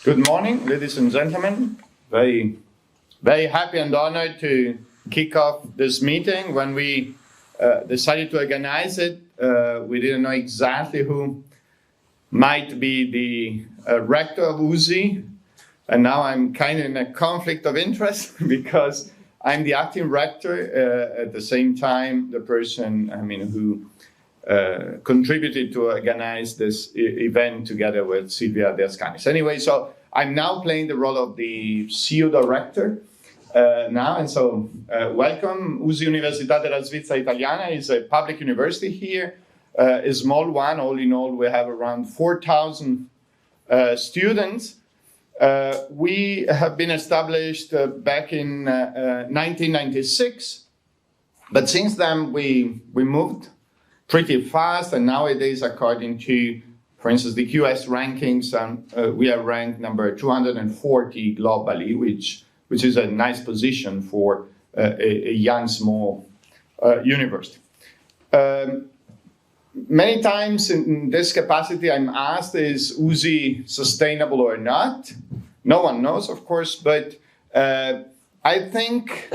Good morning, ladies and gentlemen. Very, very happy and honored to kick off this meeting. When we decided to organize it, we didn't know exactly who might be the rector of USI. And now I'm kind of in a conflict of interest because I'm the acting rector, at the same time, the person, who contributed to organize this event together with Silvia Deascanis. Anyway, so I'm now playing the role of the CEO director now, and so welcome. USI Università della Svizzera Italiana is a public university here, a small one. All in all, we have around 4,000 students. We have been established back in 1996, but since then we moved pretty fast, and nowadays, according to, for instance, the QS rankings, we are ranked number 240 globally, which is a nice position for a young, small university. Many times in this capacity, I'm asked, is USI sustainable or not? No one knows, of course, but I think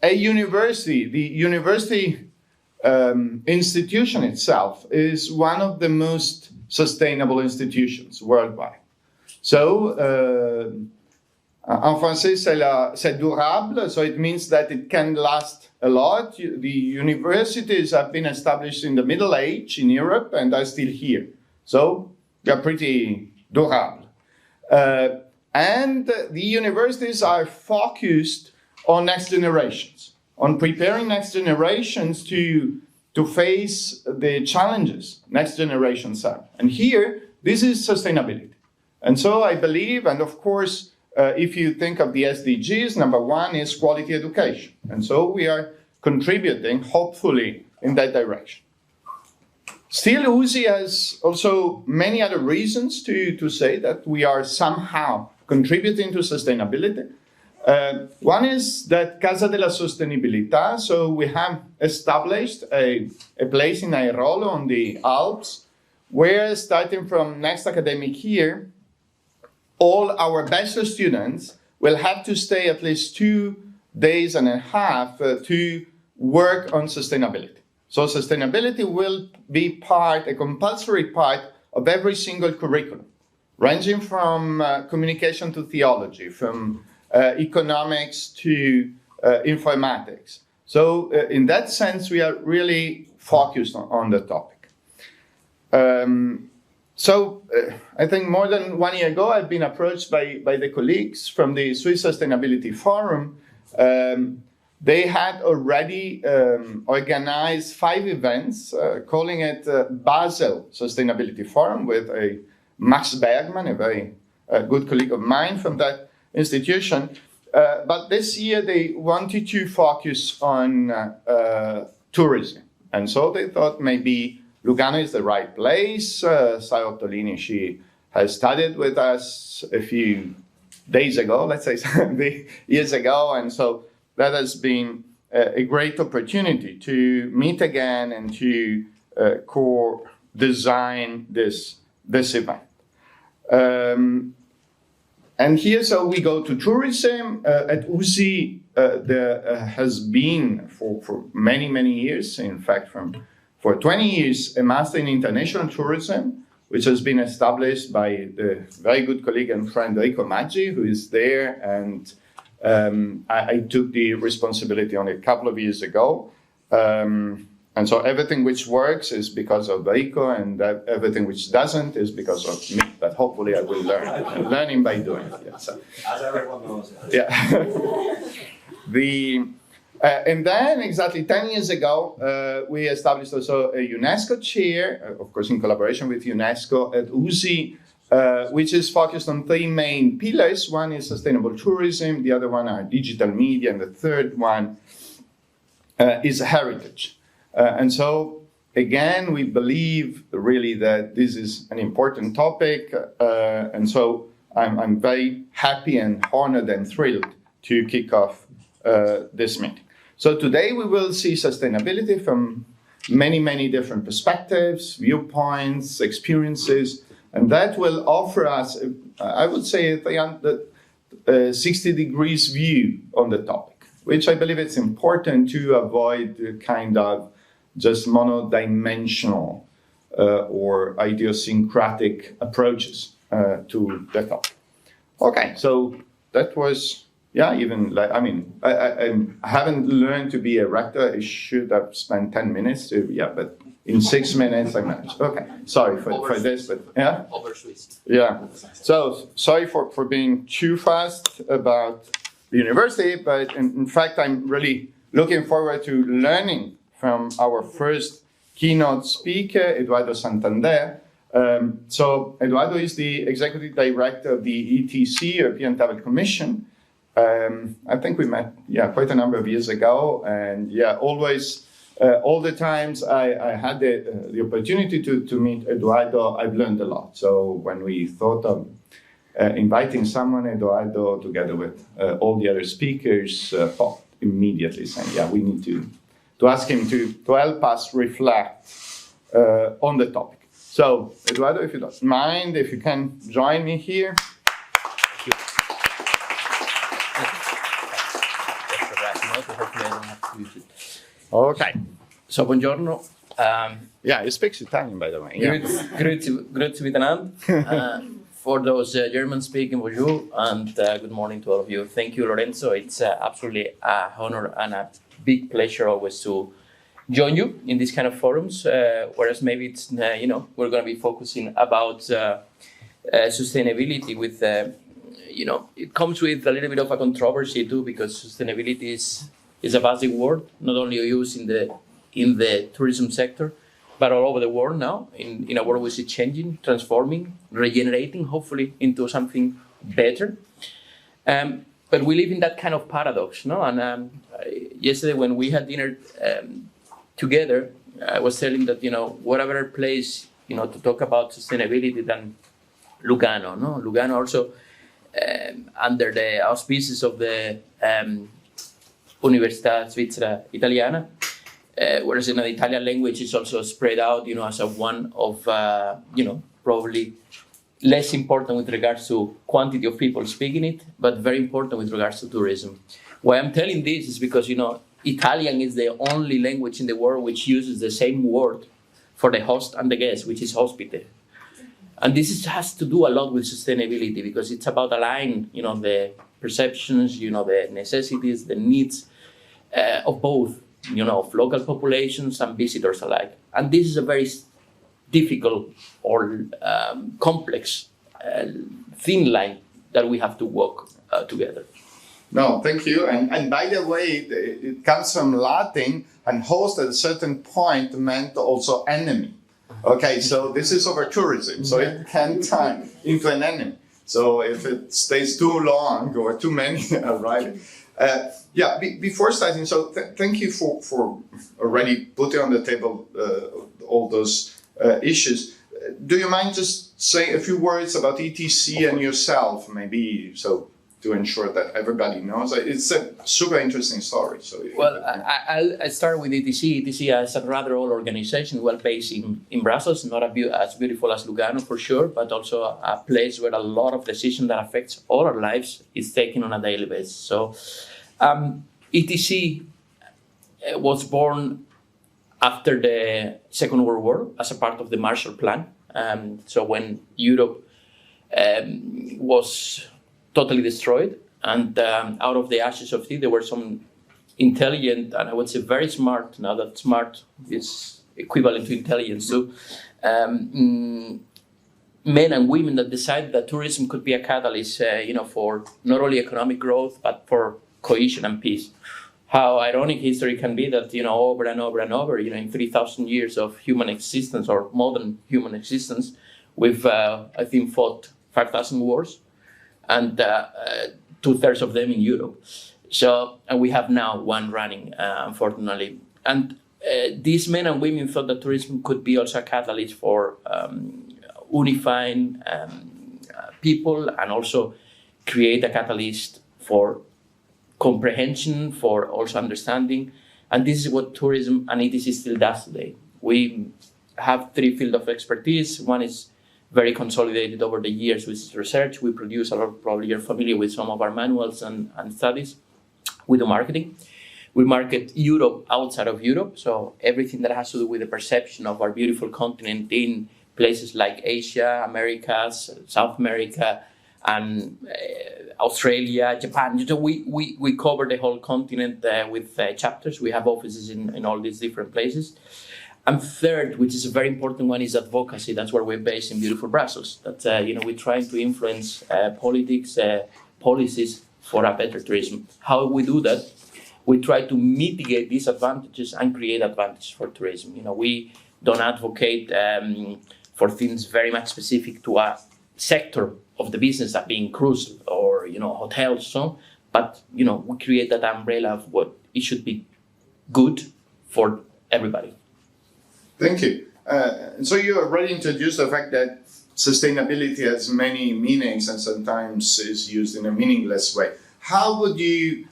the university institution itself is one of the most sustainable institutions worldwide. So, en français, c'est durable, so it means that it can last a lot. The universities have been established in the Middle Age in Europe and are still here. So, they're pretty durable. And the universities are focused on next generations, on preparing next generations to face the challenges next generations have. And here, this is sustainability. And so I believe, and of course, if you think of the SDGs, number one is quality education. And so we are contributing, hopefully, in that direction. Still, USI has also many other reasons to say that we are somehow contributing to sustainability. One is that Casa della Sostenibilità, so we have established a place in Airolo on the Alps, where starting from next academic year, all our bachelor students will have to stay at least 2.5 days to work on sustainability. So sustainability will be a compulsory part of every single curriculum, ranging from communication to theology, from economics to informatics. So in that sense, we are really focused on the topic. I think more than 1 year ago, I've been approached by the colleagues from the Swiss Sustainability Forum. They had already organized 5 events, calling it Basel Sustainability Forum, with Max Bergman, a very good colleague of mine from that institution. But this year they wanted to focus on tourism. And so they thought maybe Lugano is the right place. Sara Ottolini, she has studied with us a few days ago, let's say years ago. And so that has been a great opportunity to meet again and to co-design this event. And here, so we go to tourism. At USI, there has been for many, many years, in fact, for 20 years, a Master in International Tourism, which has been established by the very good colleague and friend Enrico Maggi, who is there. And I took the responsibility on it a couple of years ago. And so everything which works is because of Enrico, and everything which doesn't is because of me. But hopefully I will learn. I'm learning by doing. Yeah, so. As everyone knows. Yeah. And then exactly 10 years ago, we established also a UNESCO chair, of course in collaboration with UNESCO at USI, which is focused on 3 main pillars. One is sustainable tourism, the other one are digital media, and the third one is heritage. And so, again, we believe really that this is an important topic. And so I'm very happy and honored and thrilled to kick off this meeting. So today we will see sustainability from many, many different perspectives, viewpoints, experiences. And that will offer us, I would say, a 60 degrees view on the topic, which I believe it's important to avoid the kind of just monodimensional or idiosyncratic approaches to the topic. Okay, so that was, even like, I haven't learned to be a rector. I should have spent 10 minutes but in 6 minutes I managed. Okay, sorry for this, but Over Swiss. Yeah, so sorry for being too fast about the university, but in fact I'm really looking forward to learning from our first keynote speaker, Eduardo Santander. So Eduardo is the executive director of the ETC, European Travel Commission. I think we met, quite a number of years ago, and always, all the times I had the opportunity to meet Eduardo, I've learned a lot. So when we thought of inviting someone, Eduardo, together with all the other speakers, thought immediately saying, we need to ask him to help us reflect on the topic. So, Eduardo, if you don't mind, if you can join me here. Okay. So, buongiorno. He speaks Italian, by the way. Grüezi miteinander. For those German-speaking, bonjour, and good morning to all of you. Thank you, Lorenzo. It's absolutely an honor and a big pleasure always to join you in these kind of forums, whereas maybe it's, we're going to be focusing about sustainability with, it comes with a little bit of a controversy too, because sustainability is a basic word, not only used in the tourism sector, but all over the world now, in a world which is changing, transforming, regenerating, hopefully into something better. But we live in that kind of paradox, no? And yesterday when we had dinner together, I was telling that, what other place, to talk about sustainability than Lugano, no? Lugano also under the auspices of the Università Svizzera Italiana, whereas in the Italian language is also spread out, as a one of, probably less important with regards to quantity of people speaking it, but very important with regards to tourism. Why I'm telling this is because, Italian is the only language in the world which uses the same word for the host and the guest, which is hospite. And this has to do a lot with sustainability because it's about aligning, the perceptions, the necessities, the needs of both, of local populations and visitors alike. And this is a very difficult or complex thin line that we have to walk together. No, thank you. And by the way, it comes from Latin, and host at a certain point meant also enemy. Okay, so this is over tourism, so it can turn into an enemy. So if it stays too long or too many arriving. Before starting, so thank you for already putting on the table all those issues. Do you mind just saying a few words about ETC and yourself, maybe, so to ensure that everybody knows? It's a super interesting story. So I'll start with ETC. ETC is a rather old organization, well based in Brussels, not as beautiful as Lugano for sure, but also a place where a lot of decision that affects all our lives is taken on a daily basis. So ETC was born after the Second World War as a part of the Marshall Plan. So when Europe was totally destroyed, and out of the ashes of it, there were some intelligent, and I would say very smart, now that smart is equivalent to intelligence, so men and women that decided that tourism could be a catalyst, for not only economic growth, but for cohesion and peace. How ironic history can be that, over and over and over, in 3,000 years of human existence or modern human existence, we've, I think, fought 5,000 wars, and 2/3 of them in Europe. So, and we have now one running, unfortunately. And these men and women thought that tourism could be also a catalyst for unifying people, and also create a catalyst for comprehension, for also understanding. And this is what tourism and ETC still does today. We have 3 fields of expertise. One is very consolidated over the years with research. We produce a lot, probably you're familiar with some of our manuals and studies. We do marketing. We market Europe outside of Europe, so everything that has to do with the perception of our beautiful continent in places like Asia, Americas, South America, and Australia, Japan. So we cover the whole continent with chapters. We have offices in all these different places. And third, which is a very important one, is advocacy. That's where we're based in beautiful Brussels. That we're trying to influence politics, policies for a better tourism. How we do that? We try to mitigate disadvantages and create advantages for tourism. We don't advocate for things very much specific to a sector of the business, that being cruise or hotels, so. But we create that umbrella of what it should be good for everybody. Thank you. So you already introduced the fact that sustainability has many meanings and sometimes is used in a meaningless way. How would you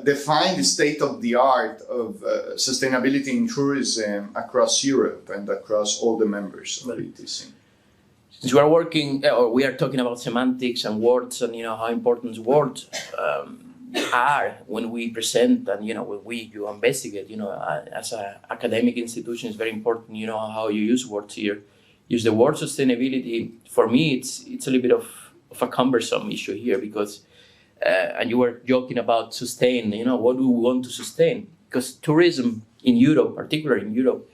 define the state of the art of sustainability in tourism across Europe and across all the members of ETC? Since we are working, or we are talking about semantics and words, and how important words are when we present, and when you investigate. As an academic institution, it's very important. How you use words here. Use the word sustainability. For me, it's a little bit of a cumbersome issue here because. And you were joking about sustain, what do we want to sustain? Because tourism in Europe, particularly in Europe,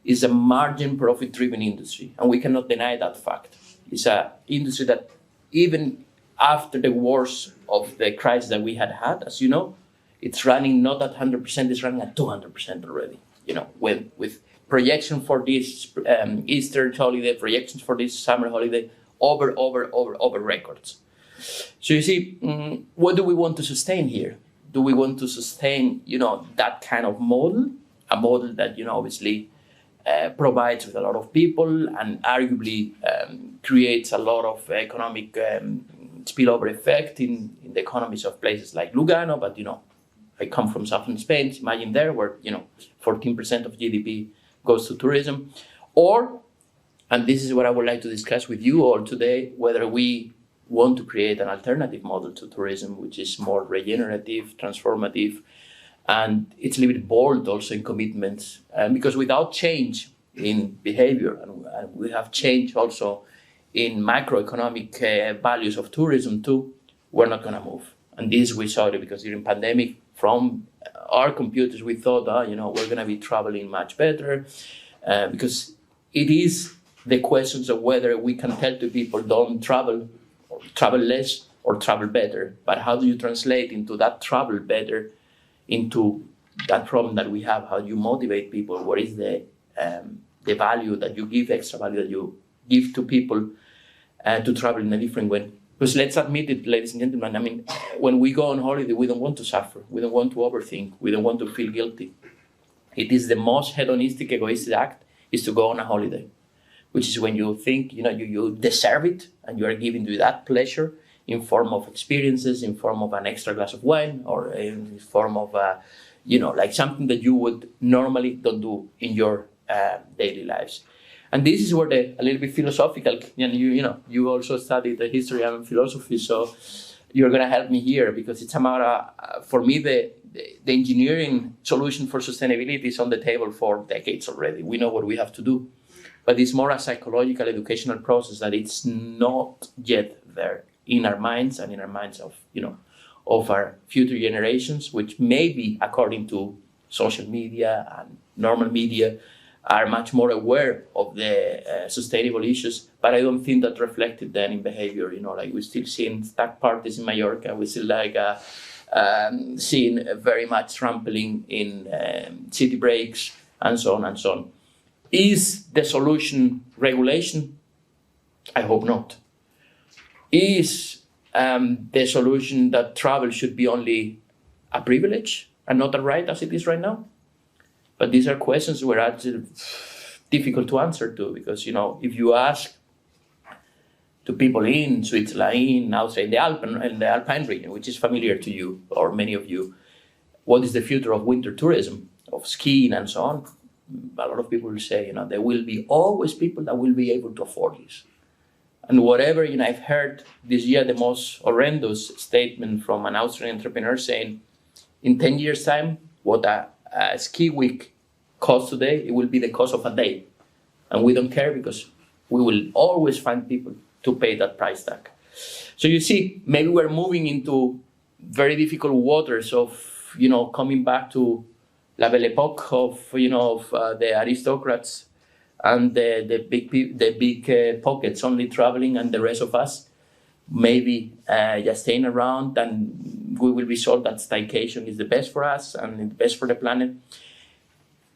is a margin profit driven industry. And we cannot deny that fact. It's an industry that even after the worst of the crisis that we had, as you know, it's running not at 100%, it's running at 200% already. With projection for this Easter holiday, projections for this summer holiday, over records. So you see, what do we want to sustain here? Do we want to sustain, that kind of model, a model that, obviously provides with a lot of people and arguably creates a lot of economic spillover effect in the economies of places like Lugano, but, I come from southern Spain, imagine there where, 14% of GDP goes to tourism. Or, and this is what I would like to discuss with you all today, whether we want to create an alternative model to tourism, which is more regenerative, transformative, and it's a little bit bold also in commitments. Because without change in behavior, and we have change also in macroeconomic values of tourism too, we're not going to move. And this we saw it because during pandemic, from our computers, we thought, we're going to be traveling much better, because it is the questions of whether we can tell to people don't travel less or travel better. But how do you translate into that travel better into that problem that we have? How do you motivate people? What is the value that you give, extra value that you give to people to travel in a different way? Because let's admit it, ladies and gentlemen, when we go on holiday, we don't want to suffer. We don't want to overthink. We don't want to feel guilty. It is the most hedonistic, egoistic act is to go on a holiday, which is when you think, you deserve it and you are giving you that pleasure in form of experiences, in form of an extra glass of wine, or in form of, like something that you would normally don't do in your daily lives. And this is where a little bit philosophical, and you also studied the history and philosophy, so you're going to help me here because it's a matter, for me, the engineering solution for sustainability is on the table for decades already. We know what we have to do. But it's more a psychological, educational process that it's not yet there in our minds and in our minds of, of our future generations, which maybe, according to social media and normal media, are much more aware of the sustainable issues. But I don't think that reflected then in behavior. Like we're still seeing stag parties in Mallorca. We still seeing very much trampling in city breaks and so on and so on. Is the solution regulation? I hope not. Is the solution that travel should be only a privilege and not a right as it is right now? But these are questions where actually difficult to answer to, because if you ask to people in Switzerland, in Austria, in the Alpine region, which is familiar to you or many of you, what is the future of winter tourism, of skiing and so on? A lot of people will say, there will be always people that will be able to afford this. And whatever, I've heard this year the most horrendous statement from an Austrian entrepreneur saying, in 10 years' time, what a ski week costs today, it will be the cost of a day. And we don't care because we will always find people to pay that price tag. So you see, maybe we're moving into very difficult waters of, coming back to La Belle Époque of the aristocrats and the big pockets only traveling, and the rest of us maybe just staying around, and we will be sold that staycation is the best for us and the best for the planet.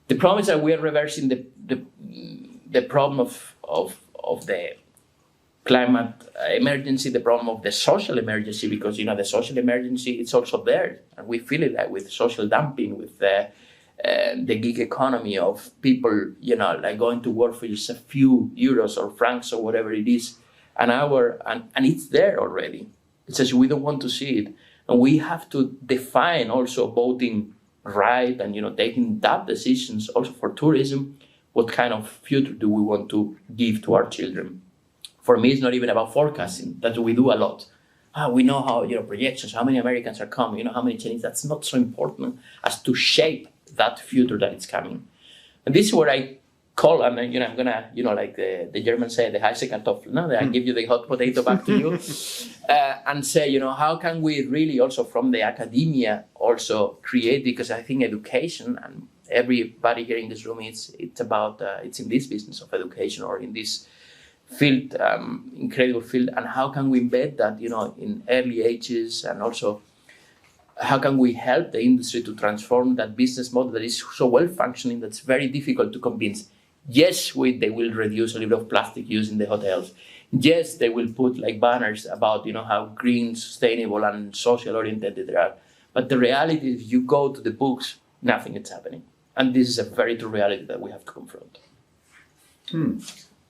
The problem is that we are reversing the problem of the climate emergency, the problem of the social emergency, because the social emergency it's also there, and we feel it like with social dumping, with the gig economy of people, like going to work for just a few euros or francs or whatever it is an hour, and it's there already. It's just we don't want to see it, and we have to define also voting right and taking that decisions also for tourism. What kind of future do we want to give to our children? For me, it's not even about forecasting. That we do a lot. We know how projections, how many Americans are coming, how many Chinese. That's not so important as to shape that future that is coming. And this is what I call, and I'm gonna, like the Germans say, the heiße Kartoffel. No, I give you the hot potato back to you, and say, how can we really also from the academia also create? Because I think education, and everybody here in this room, it's about it's in this business of education or in this field, incredible field, and how can we embed that, in early ages, and also how can we help the industry to transform that business model that is so well functioning that's very difficult to convince. Yes, they will reduce a little of plastic use in the hotels. Yes, they will put like banners about how green, sustainable, and social oriented they are. But the reality is, if you go to the books, nothing is happening, and this is a very true reality that we have to confront.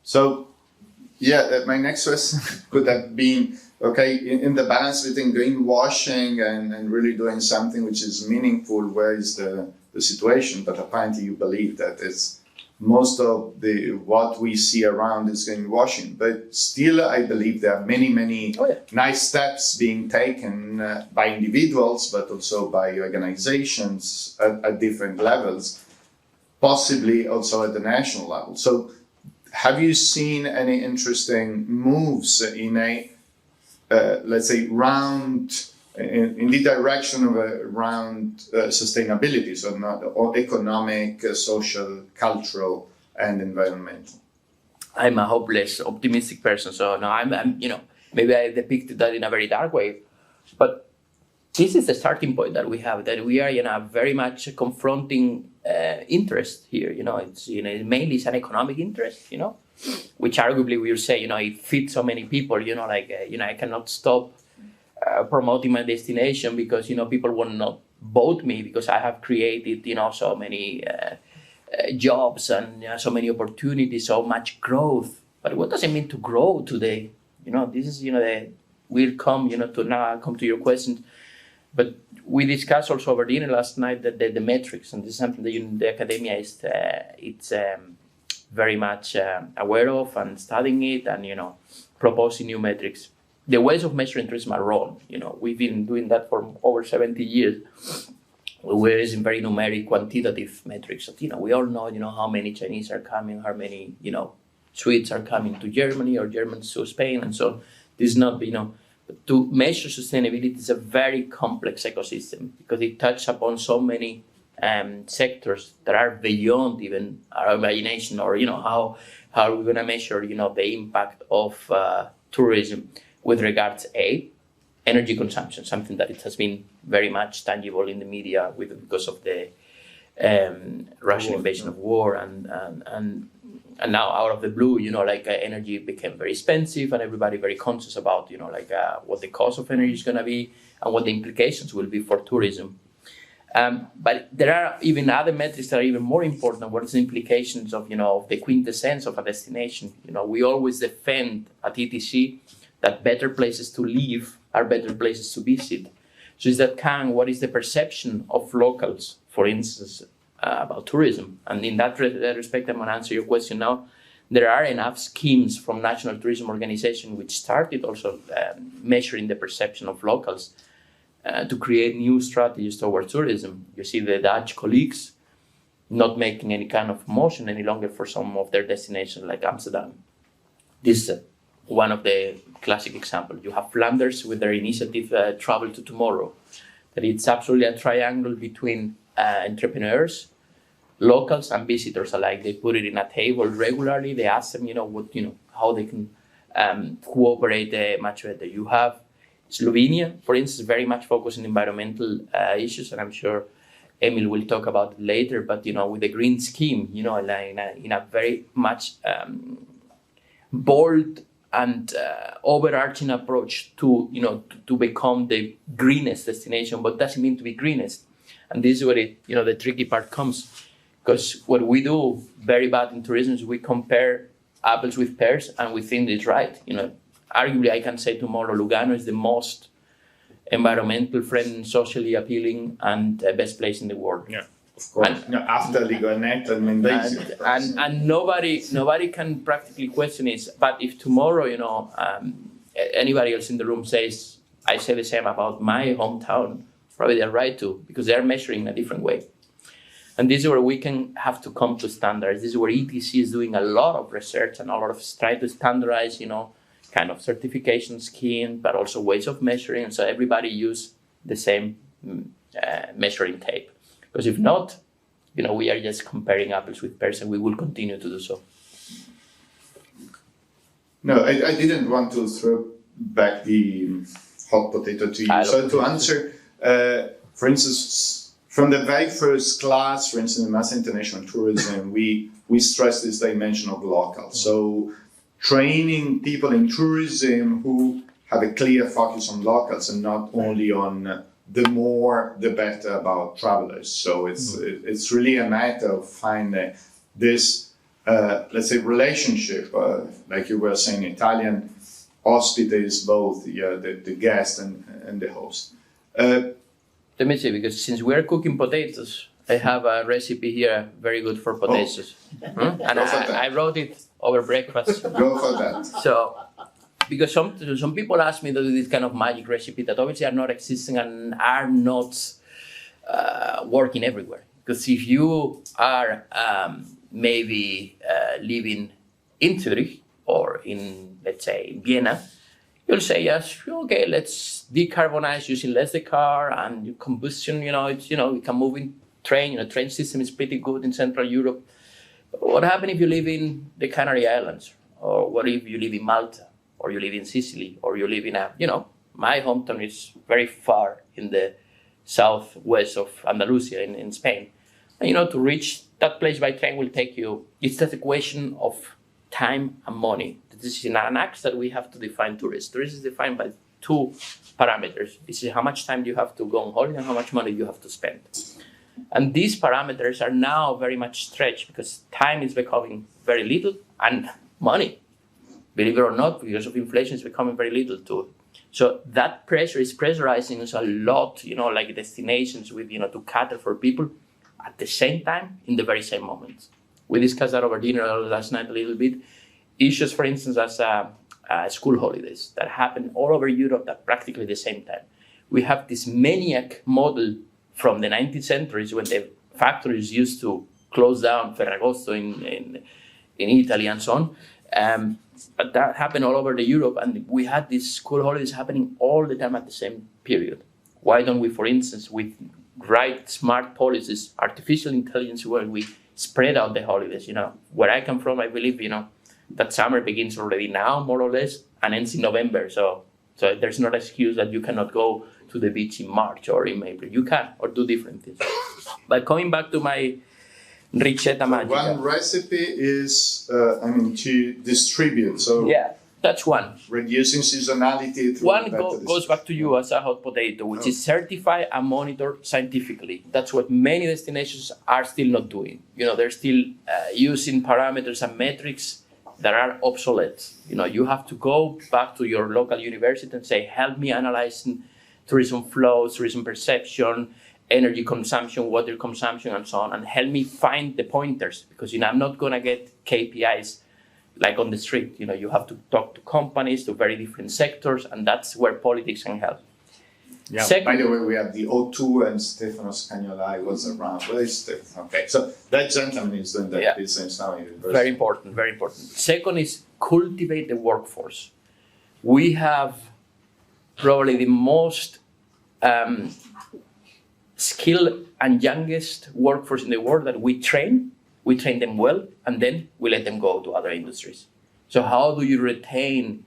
So, my next question could have been, okay, in the balance between greenwashing and really doing something which is meaningful, where is the situation? But apparently you believe that it's most of what we see around is greenwashing. But still, I believe there are many nice steps being taken by individuals, but also by organizations at different levels, possibly also at the national level. So have you seen any interesting moves in a let's say, in the direction of around sustainability, so not or economic, social, cultural, and environmental? I'm a hopeless, optimistic person, so no, I'm maybe I depicted that in a very dark way, but this is the starting point that we have, that we are in a very much confronting interest here. It's mainly it's an economic interest, which arguably we will say, it fits so many people, I cannot stop promoting my destination because, people will not vote me because I have created, so many jobs and so many opportunities, so much growth. But what does it mean to grow today? This is, we'll come, to now I'll come to your questions. But we discussed also over dinner last night that the metrics, and this is something that the academia is, it's very much aware of and studying it and, proposing new metrics. The ways of measuring tourism are wrong. We've been doing that for over 70 years. We're using very numeric, quantitative metrics. That, we all know, how many Chinese are coming, how many, Swedes are coming to Germany or Germans to Spain, and so this is not, but to measure sustainability is a very complex ecosystem because it touches upon so many sectors that are beyond even our imagination, or how are we going to measure the impact of tourism with regards energy consumption, something that it has been very much tangible in the media because of the Russian invasion of war, and now out of the blue, energy became very expensive, and everybody very conscious about what the cost of energy is going to be and what the implications will be for tourism. But there are even other metrics that are even more important. What is the implications of the quintessence of a destination? We always defend at ETC that better places to live are better places to visit. So is that what is the perception of locals, for instance, about tourism? And in that respect, I'm going to answer your question now. there are enough schemes from National Tourism Organization which started also measuring the perception of locals to create new strategies towards tourism. You see the Dutch colleagues not making any kind of motion any longer for some of their destinations like Amsterdam. This is one of the classic examples. You have Flanders with their initiative Travel to Tomorrow, that it's absolutely a triangle between entrepreneurs, locals and visitors alike. They put it in a table regularly. They ask them, how they can cooperate much better. You have Slovenia, for instance, very much focused on environmental issues, and I'm sure Emil will talk about it later. But with the green scheme, in a very much bold and overarching approach to become the greenest destination, but doesn't mean to be greenest. And this is where the tricky part comes, because what we do very bad in tourism is we compare apples with pears, and we think it's right. Arguably, I can say tomorrow Lugano is the most environmental friendly, socially appealing, and best place in the world. Yeah, of course. After Ligonet and Mendesi. And nobody can practically question it. But if tomorrow, anybody else in the room says, I say the same about my hometown, probably they're right too, because they're measuring in a different way. And this is where we can have to come to standards. This is where ETC is doing a lot of research and a lot of trying to standardize, kind of certification scheme, but also ways of measuring. So everybody use the same measuring tape. Because if not, we are just comparing apples with pears, and we will continue to do so. No, I didn't want to throw back the hot potato to you. So to answer, for instance, from the very first class, for instance, in mass international tourism, we stress this dimension of local. So training people in tourism who have a clear focus on locals and not only on the more, the better about travelers. So it's really a matter of finding this, let's say, relationship, like you were saying, Italian hospitality is both the guest and the host. Let me say, because since we're cooking potatoes, I have a recipe here very good for potatoes. And I wrote it over breakfast. Go for that. So, because some people ask me to do this kind of magic recipe that obviously are not existing and are not working everywhere. Because if you are maybe living in Zurich or in, let's say, Vienna, you'll say, yes, okay, let's decarbonize using less the car and combustion, we can move in train, train system is pretty good in Central Europe. What happens if you live in the Canary Islands? Or what if you live in Malta? Or you live in Sicily? Or you live in my hometown is very far in the southwest of Andalusia in Spain. And, to reach that place by train will take you, it's just a question of time and money. This is an axe that we have to define tourists. Tourists is defined by two parameters. It's how much time do you have to go on holiday and how much money you have to spend. And these parameters are now very much stretched because time is becoming very little and money, believe it or not, because of inflation, is becoming very little too. So that pressure is pressurizing us a lot, like destinations with, to cater for people at the same time in the very same moment. We discussed that over dinner last night a little bit. Issues, for instance, as school holidays that happen all over Europe at practically the same time. We have this maniac model from the 19th centuries when the factories used to close down Ferragosto in Italy and so on. But that happened all over Europe, and we had these school holidays happening all the time at the same period. Why don't we, for instance, with right smart policies, artificial intelligence, where we spread out the holidays? Where I come from, I believe, that summer begins already now, more or less, and ends in November. So there's not an excuse that you cannot go to the beach in March or in April. You can, or do different things. But coming back to my ricetta magica. One recipe is, to distribute. So yeah, that's one. Reducing seasonality. One goes back to you as a hot potato, which is certified and monitored scientifically. That's what many destinations are still not doing. They're still using parameters and metrics that are obsolete. You have to go back to your local university and say, help me analyzing tourism flows, tourism perception, energy consumption, water consumption, and so on, and help me find the pointers, because I'm not going to get KPIs like on the street. You have to talk to companies, to very different sectors, and that's where politics can help. Yeah. Second, by the way, we have the O2 and Stefano Scagnolai was around. Where is Stefano? Okay, so that gentleman is doing that business now in university. Very important, very important. Second is cultivate the workforce. We have probably the most skilled and youngest workforce in the world that we train them well, and then we let them go to other industries. So how do you retain,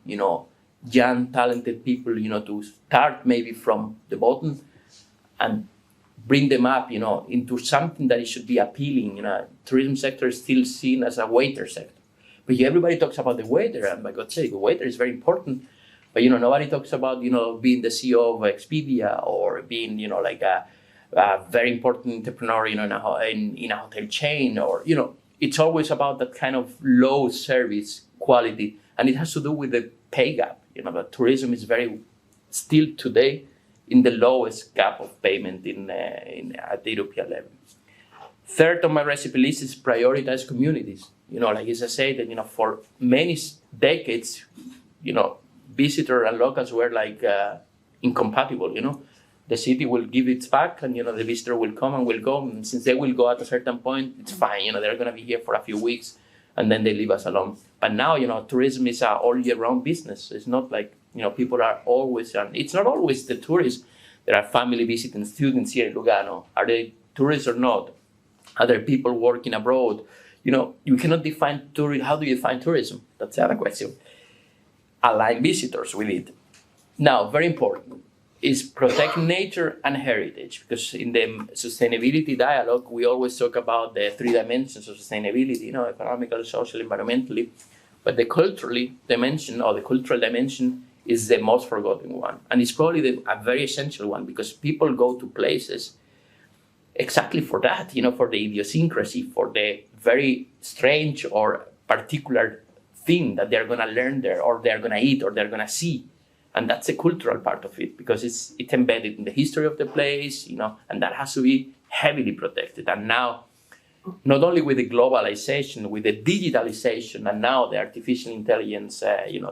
young, talented people, to start maybe from the bottom and bring them up, into something that it should be appealing. Tourism sector is still seen as a waiter sector. But everybody talks about the waiter, and by God's sake, the waiter is very important. But, nobody talks about, being the CEO of Expedia or being, like a very important entrepreneur, in a hotel chain, or, it's always about that kind of low service quality. And it has to do with the pay gap. That tourism is still today in the lowest gap of payment at the European level. Third on my recipe list is prioritize communities. As I say, that for many decades, visitors and locals were incompatible. The city will give its back, and the visitor will come and will go. And since they will go at a certain point, it's fine. They're going to be here for a few weeks, and then they leave us alone. But now, tourism is an all-year-round business. It's not like, people are always, and it's not always the tourists. There are family visiting students here in Lugano. Are they tourists or not? Are there people working abroad? You cannot define tourism. How do you define tourism? That's the other question. Align visitors with it. Now, very important is protect nature and heritage, because in the sustainability dialogue, we always talk about the 3 dimensions of sustainability, economical, social, environmentally, but the cultural dimension is the most forgotten one. And it's probably a very essential one, because people go to places exactly for that, for the idiosyncrasy, for the very strange or particular thing that they're going to learn there, or they're going to eat, or they're going to see. And that's the cultural part of it, because it's embedded in the history of the place, and that has to be heavily protected. And now, not only with the globalization, with the digitalization, and now the artificial intelligence,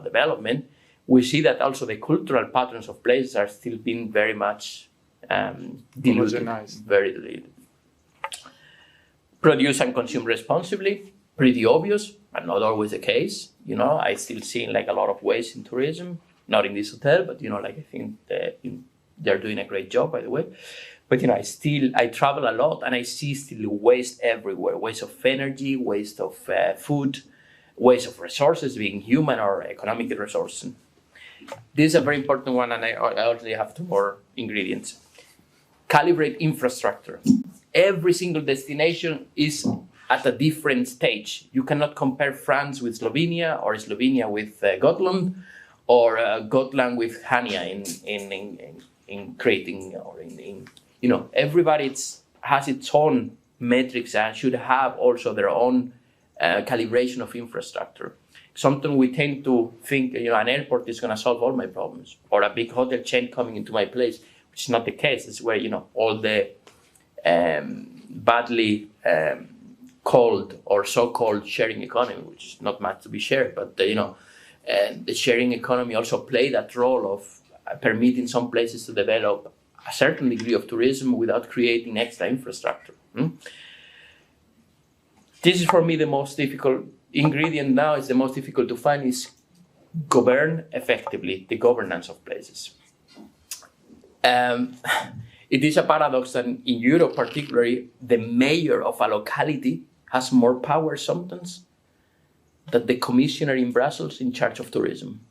development, we see that also the cultural patterns of places are still being very much diluted, very diluted. Produce and consume responsibly, pretty obvious, but not always the case. I still see a lot of waste in tourism. Not in this hotel, but I think they're doing a great job, by the way. But I travel a lot, and I see still waste everywhere: waste of energy, waste of food, waste of resources, being human or economic resources. This is a very important one, and I already have 2 more ingredients. Calibrate infrastructure. Every single destination is at a different stage. You cannot compare France with Slovenia, or Slovenia with Gotland, or Gotland with Hania in creating, or everybody has its own metrics and should have also their own calibration of infrastructure. Sometimes we tend to think, an airport is going to solve all my problems, or a big hotel chain coming into my place, which is not the case. It's where, all the badly called or so-called sharing economy, which is not much to be shared, but and the sharing economy also played that role of permitting some places to develop a certain degree of tourism without creating extra infrastructure. This is for me the most difficult ingredient now. Is the most difficult to find is govern effectively, the governance of places. It is a paradox that in Europe particularly, the mayor of a locality has more power sometimes than the commissioner in Brussels in charge of tourism.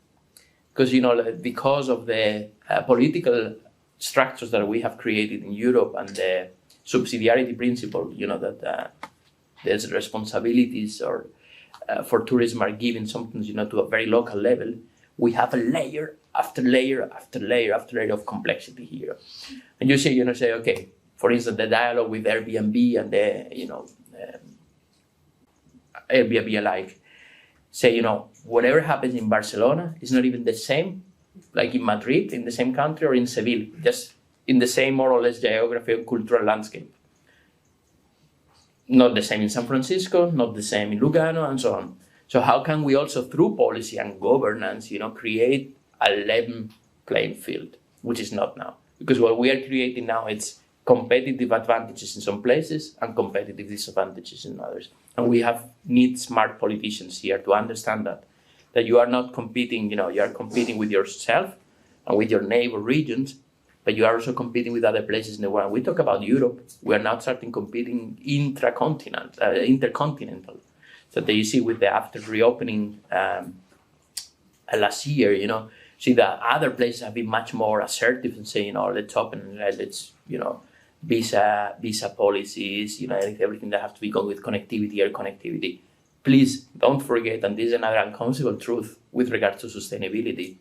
Because of the political structures that we have created in Europe and the subsidiarity principle, that there's responsibilities or for tourism are given sometimes, to a very local level. We have a layer after layer after layer after layer of complexity here. And you say, okay, for instance, the dialogue with Airbnb and the, Airbnb alike, say, whatever happens in Barcelona is not even the same, like in Madrid, in the same country, or in Seville, just in the same more or less geography and cultural landscape. Not the same in San Francisco, not the same in Lugano, and so on. So how can we also, through policy and governance, create a level playing field, which is not now? Because what we are creating now, it's competitive advantages in some places and competitive disadvantages in others. And we need smart politicians here to understand that you are not competing, you are competing with yourself and with your neighbor regions, but you are also competing with other places in the world. We talk about Europe, we are now starting competing intercontinental. So that you see with the after reopening last year, see that other places have been much more assertive and saying, let's open, let's, visa policies, everything that has to be done with connectivity, air connectivity. Please don't forget, and this is another uncomfortable truth with regard to sustainability,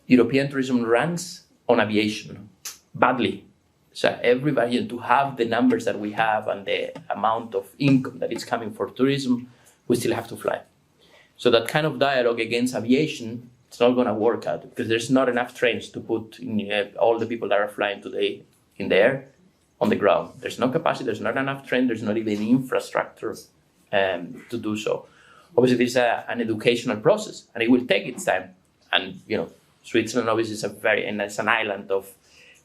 European tourism runs on aviation badly. So everybody, to have the numbers that we have and the amount of income that is coming for tourism, we still have to fly. So that kind of dialogue against aviation, it's not going to work out because there's not enough trains to put all the people that are flying today in the air on the ground. There's no capacity, there's not enough train, there's not even infrastructure to do so. Obviously, this is an educational process and it will take its time. And, Switzerland obviously is it's an island of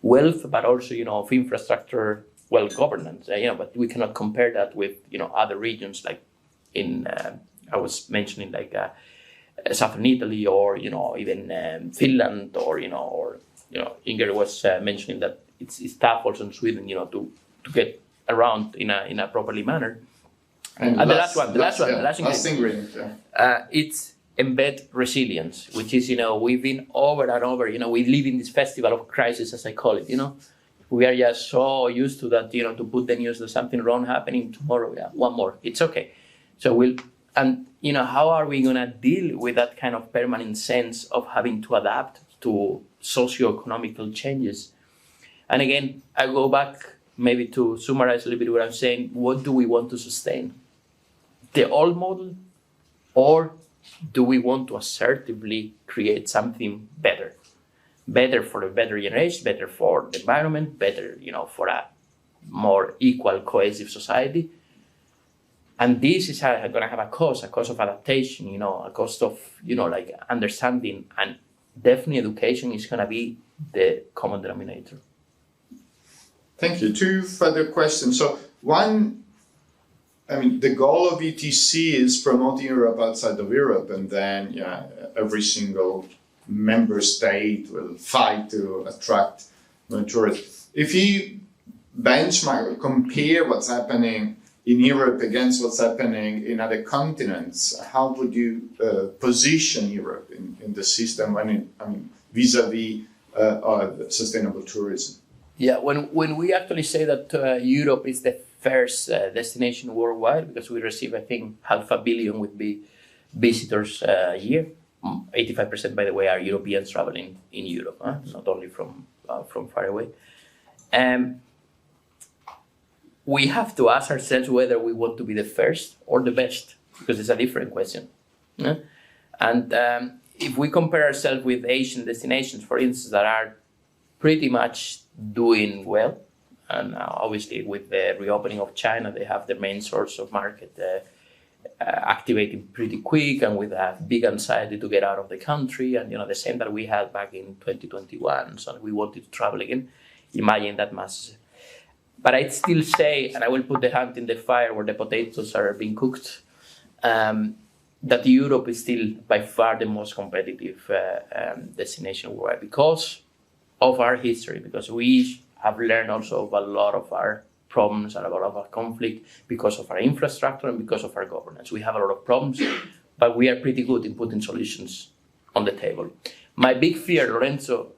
wealth, but also, of infrastructure, governance, but we cannot compare that with, other regions like I was mentioning southern Italy or, even Finland or Inger was mentioning that it's tough also in Sweden, to get around in a properly manner. And the last ingredient, it's embed resilience, which is, we've been over and over, we live in this festival of crisis, as I call it, we are just so used to that, to put the news that something wrong happening tomorrow, one more, it's okay. So how are we going to deal with that kind of permanent sense of having to adapt to socio-economical changes? And again, I go back maybe to summarize a little bit what I'm saying. What do we want to sustain? The old model, or do we want to assertively create something better? Better for a better generation, better for the environment, better, for a more equal, cohesive society. And this is going to have a cost of adaptation, a cost of, understanding. And definitely education is going to be the common denominator. Thank you. 2 further questions. So one, the goal of ETC is promoting Europe outside of Europe, and then every single member state will fight to attract tourists. If you benchmark or compare what's happening in Europe against what's happening in other continents, how would you position Europe in the system vis-a-vis sustainable tourism? Yeah, when we actually say that Europe is the first destination worldwide, because we receive, I think, 500 million would be visitors a year. 85%, by the way, are Europeans traveling in Europe, not only from far away. We have to ask ourselves whether we want to be the first or the best, because it's a different question. And if we compare ourselves with Asian destinations, for instance, that are pretty much doing well, and obviously with the reopening of China, they have their main source of market activating pretty quick and with a big anxiety to get out of the country, and the same that we had back in 2021. So we wanted to travel again. Imagine that mass. But I'd still say, and I will put the hand in the fire where the potatoes are being cooked, that Europe is still by far the most competitive destination worldwide because of our history, because we have learned also of a lot of our problems and a lot of our conflict because of our infrastructure and because of our governance. We have a lot of problems, but we are pretty good in putting solutions on the table. My big fear, Lorenzo,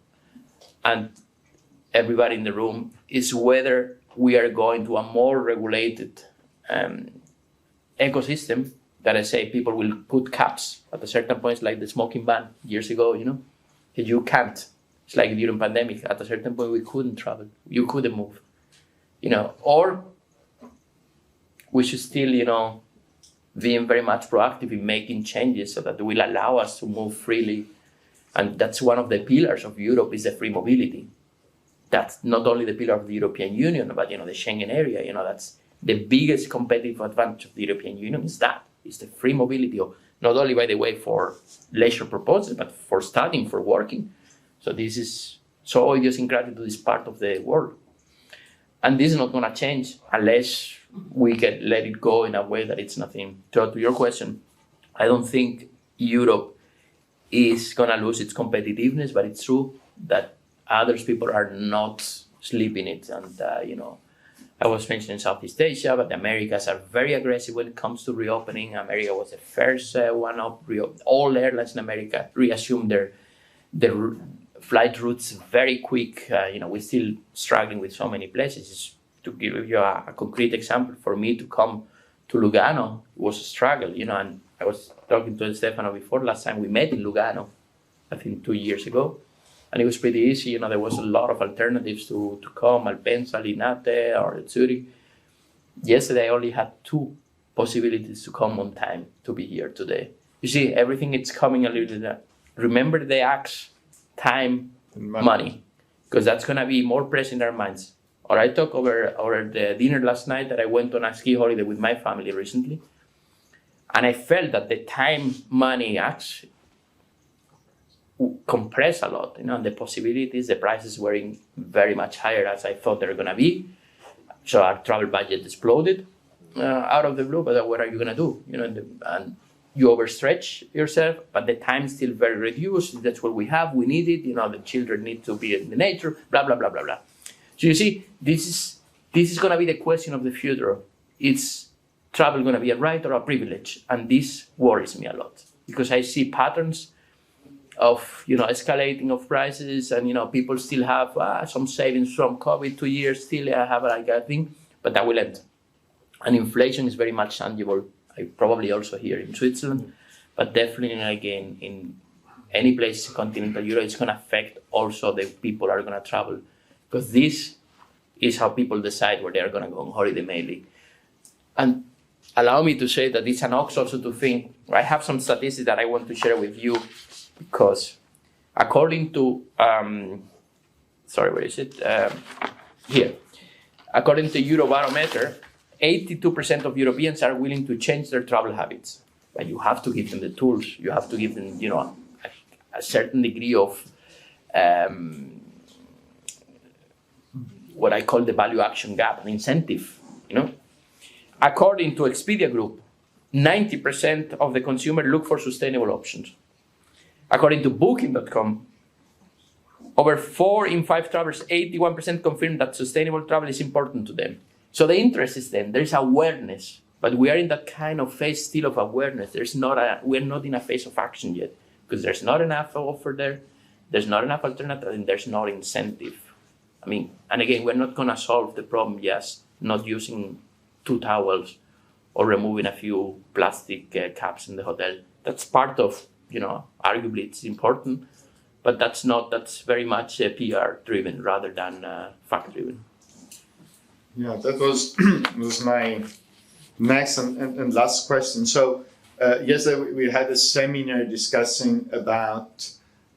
and everybody in the room, is whether we are going to a more regulated ecosystem that I say people will put caps at a certain point, like the smoking ban years ago, you can't. It's like during pandemic, at a certain point we couldn't travel, you couldn't move, or we should still, being very much proactive in making changes so that will allow us to move freely. And that's one of the pillars of Europe, is the free mobility. That's not only the pillar of the European Union, but the Schengen area, that's the biggest competitive advantage of the European Union is is the free mobility of, not only, by the way, for leisure purposes, but for studying, for working. So this is so idiosyncratic to this part of the world. And this is not going to change unless we can let it go in a way that it's nothing. So to your question, I don't think Europe is going to lose its competitiveness, but it's true that other people are not sleeping it. And, I was mentioning Southeast Asia, but the Americas are very aggressive when it comes to reopening. America was the first one up. All airlines in America reassumed their flight routes very quick. We're still struggling with so many places. To give you a concrete example, for me to come to Lugano was a struggle, and I was talking to Stefano before. Last time we met in Lugano, I think 2 years ago, and it was pretty easy. There was a lot of alternatives to come, Malpensa, Linate, or Zurich. Yesterday, I only had 2 possibilities to come on time to be here today. You see, everything is coming a little bit. Remember the X, time, money, because that's going to be more present in our minds. Or I talked over the dinner last night that I went on a ski holiday with my family recently, and I felt that the time, money, actually compressed a lot. The possibilities, the prices were very much higher as I thought they were going to be. So our travel budget exploded out of the blue. But what are you going to do? And you overstretch yourself, but the time is still very reduced. That's what we have. We need it. The children need to be in the nature. Blah blah blah blah blah. So you see, this is going to be the question of the future. Is travel going to be a right or a privilege? And this worries me a lot because I see patterns of escalating of prices, and people still have some savings from COVID, 2 years still have like a thing, but that will end. And inflation is very much tangible. Probably also here in Switzerland, but definitely again in any place in continental Europe, it's going to affect also the people are going to travel, because this is how people decide where they are going to go on holiday mainly. And allow me to say that it's an ox also to think. I have some statistics that I want to share with you, because according to here, according to Eurobarometer, 82% of Europeans are willing to change their travel habits, but you have to give them the tools. You have to give them, a certain degree of what I call the value action gap, an incentive. According to Expedia Group, 90% of the consumer look for sustainable options. According to Booking.com, over 4 in 5 travelers, 81% confirm that sustainable travel is important to them. So the interest is then, there's awareness, but we are in that kind of phase still of awareness. We're not in a phase of action yet, because there's not enough offer there, there's not enough alternative, and there's no incentive. And again, we're not gonna solve the problem just not using 2 towels or removing a few plastic cups in the hotel. That's part of, arguably it's important, but that's very much PR driven rather than fact driven. Yeah, that was my next and last question. So yesterday we had a seminar discussing about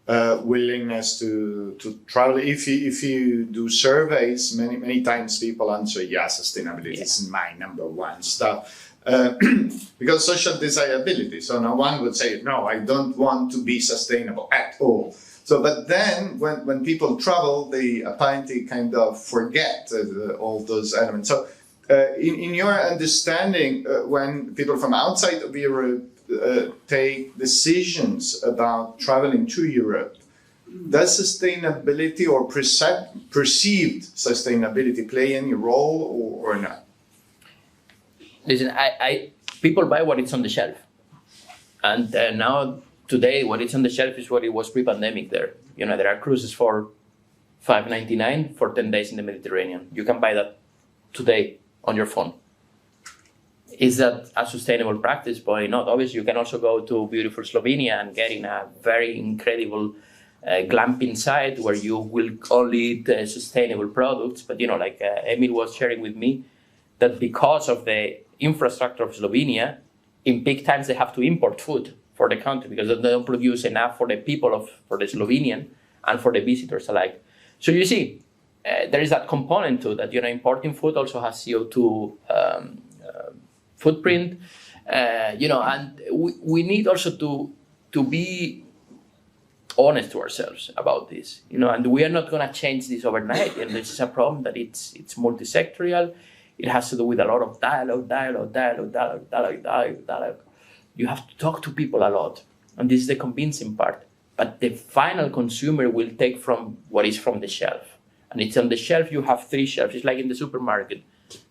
willingness to travel. If you do surveys, many times people answer, yeah, sustainability is my number one stuff. Because social desirability. So now one would say, no, I don't want to be sustainable at all. So, but then when people travel, they apparently kind of forget all those elements. So, in your understanding, when people from outside of Europe take decisions about traveling to Europe, does sustainability or perceived sustainability play any role or not? Listen, people buy what is on the shelf, and now. Today, what is on the shelf is what it was pre-pandemic there. There are cruises for $5.99 for 10 days in the Mediterranean. You can buy that today on your phone. Is that a sustainable practice? Probably not. Obviously, you can also go to beautiful Slovenia and get in a very incredible glamping site where you will only eat sustainable products. But, like Emil was sharing with me, that because of the infrastructure of Slovenia, in peak times they have to import food for the country because they don't produce enough for the people for the Slovenian and for the visitors alike. So you see, there is that component to that. Importing food also has CO2 footprint. And we need also to be honest to ourselves about this, and we are not going to change this overnight. And this is a problem that it's multi-sectorial. It has to do with a lot of dialogue. You have to talk to people a lot, and this is the convincing part. But the final consumer will take from what is from the shelf, and it's on the shelf. You have 3 shelves. It's like in the supermarket.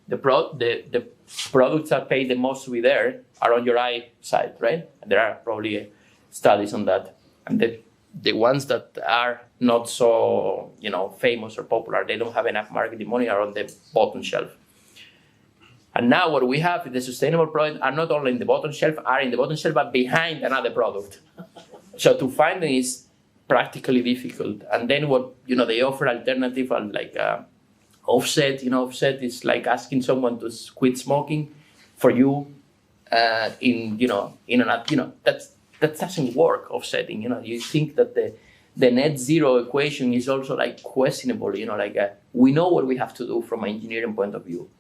The products that pay the most to be there are on your eye side, right? And there are probably studies on that. And the ones that are not so, famous or popular, they don't have enough marketing money, are on the bottom shelf. And now what we have is the sustainable products are not only in the bottom shelf, but behind another product. So to find them is practically difficult. And then what, they offer alternative like offset. Offset is like asking someone to quit smoking for you that doesn't work, offsetting. You think that the net zero equation is also like questionable. We know what we have to do from an engineering point of view.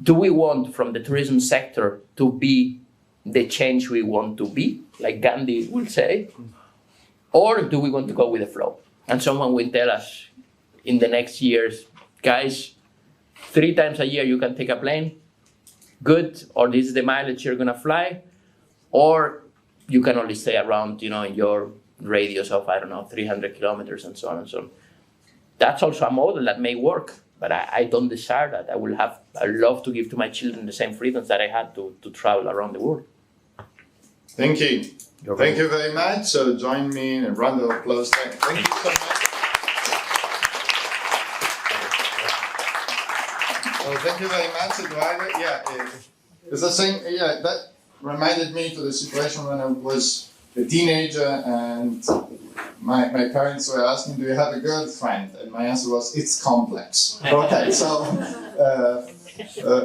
Do we want from the tourism sector to be the change we want to be, like Gandhi will say, or do we want to go with the flow? And someone will tell us in the next years, guys, 3 times a year you can take a plane, good, or this is the mileage you're gonna fly, or you can only stay around, in your radius of, 300 kilometers and so on and so on. That's also a model that may work, but I don't desire that. I love to give to my children the same freedoms that I had to travel around the world. Thank you. Thank you very much. So join me in a round of applause. Thank you so much. Well, thank you very much, Eduardo. Yeah, it's the same. Yeah, that reminded me to the situation when I was a teenager and my parents were asking, do you have a girlfriend? And my answer was, it's complex. Okay, so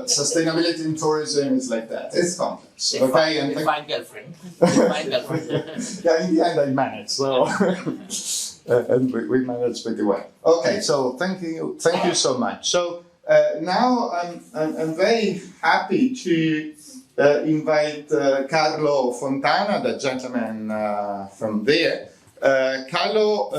sustainability in tourism is like that. It's complex. Okay, and Define girlfriend. Define girlfriend. yeah, in the end I managed, so and we managed pretty well. Okay, so thank you so much. So now I'm very happy to invite Carlo Fontana, the gentleman from there. Carlo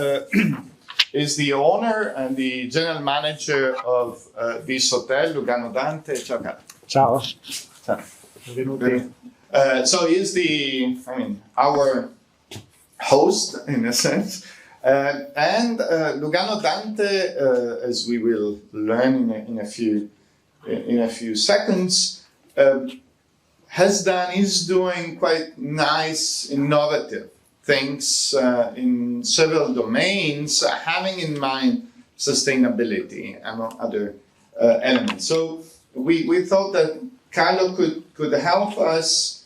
is the owner and the general manager of this hotel, Lugano Dante. Ciao, Carlo. Ciao. Ciao. So he's our host in a sense. And Lugano Dante, as we will learn in a few seconds, is doing quite nice, innovative things in several domains, having in mind sustainability among other elements. So we thought that Carlo could help us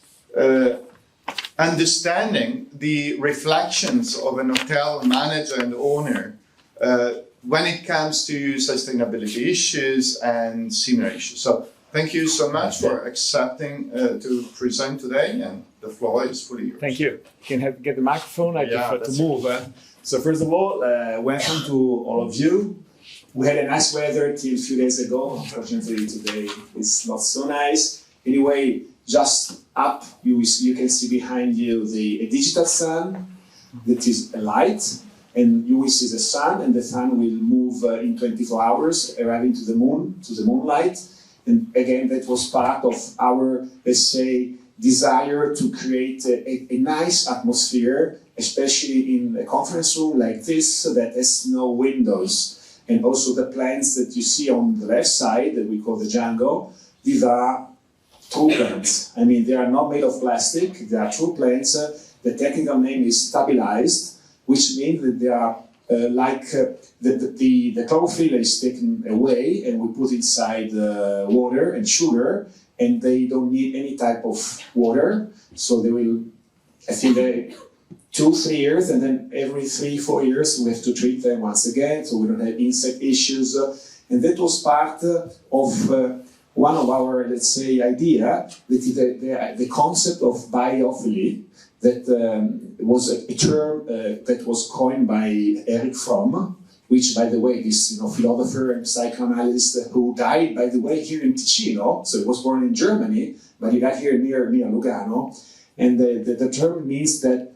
understanding the reflections of an hotel manager and owner when it comes to sustainability issues and similar issues. So thank you so much for accepting to present today, and the floor is fully yours. Thank you. You can get the microphone. I prefer to that's move. So first of all, welcome to all of you. We had a nice weather till a few days ago. Unfortunately, today it's not so nice. Anyway, just up, you can see behind you a digital sun that is a light, and you will see the sun, and the sun will move in 24 hours, arriving to the moon, to the moonlight. And again, that was part of our, let's say, desire to create a nice atmosphere, especially in a conference room like this that has no windows. And also the plants that you see on the left side, that we call the Django, these are true plants. I mean, they are not made of plastic, they are true plants. The technical name is stabilized, which means that they are the chlorophyll is taken away and we put inside water and sugar, and they don't need any type of water. So they will, I think, 2-3 years, and then every 3-4 years we have to treat them once again, so we don't have insect issues. And that was part of one of our, let's say, idea, that is the concept of biophily, that was a term that was coined by Eric Fromm, which, by the way, this philosopher and psychoanalyst who died, by the way, here in Ticino. So he was born in Germany, but he died here near Lugano. And the term means that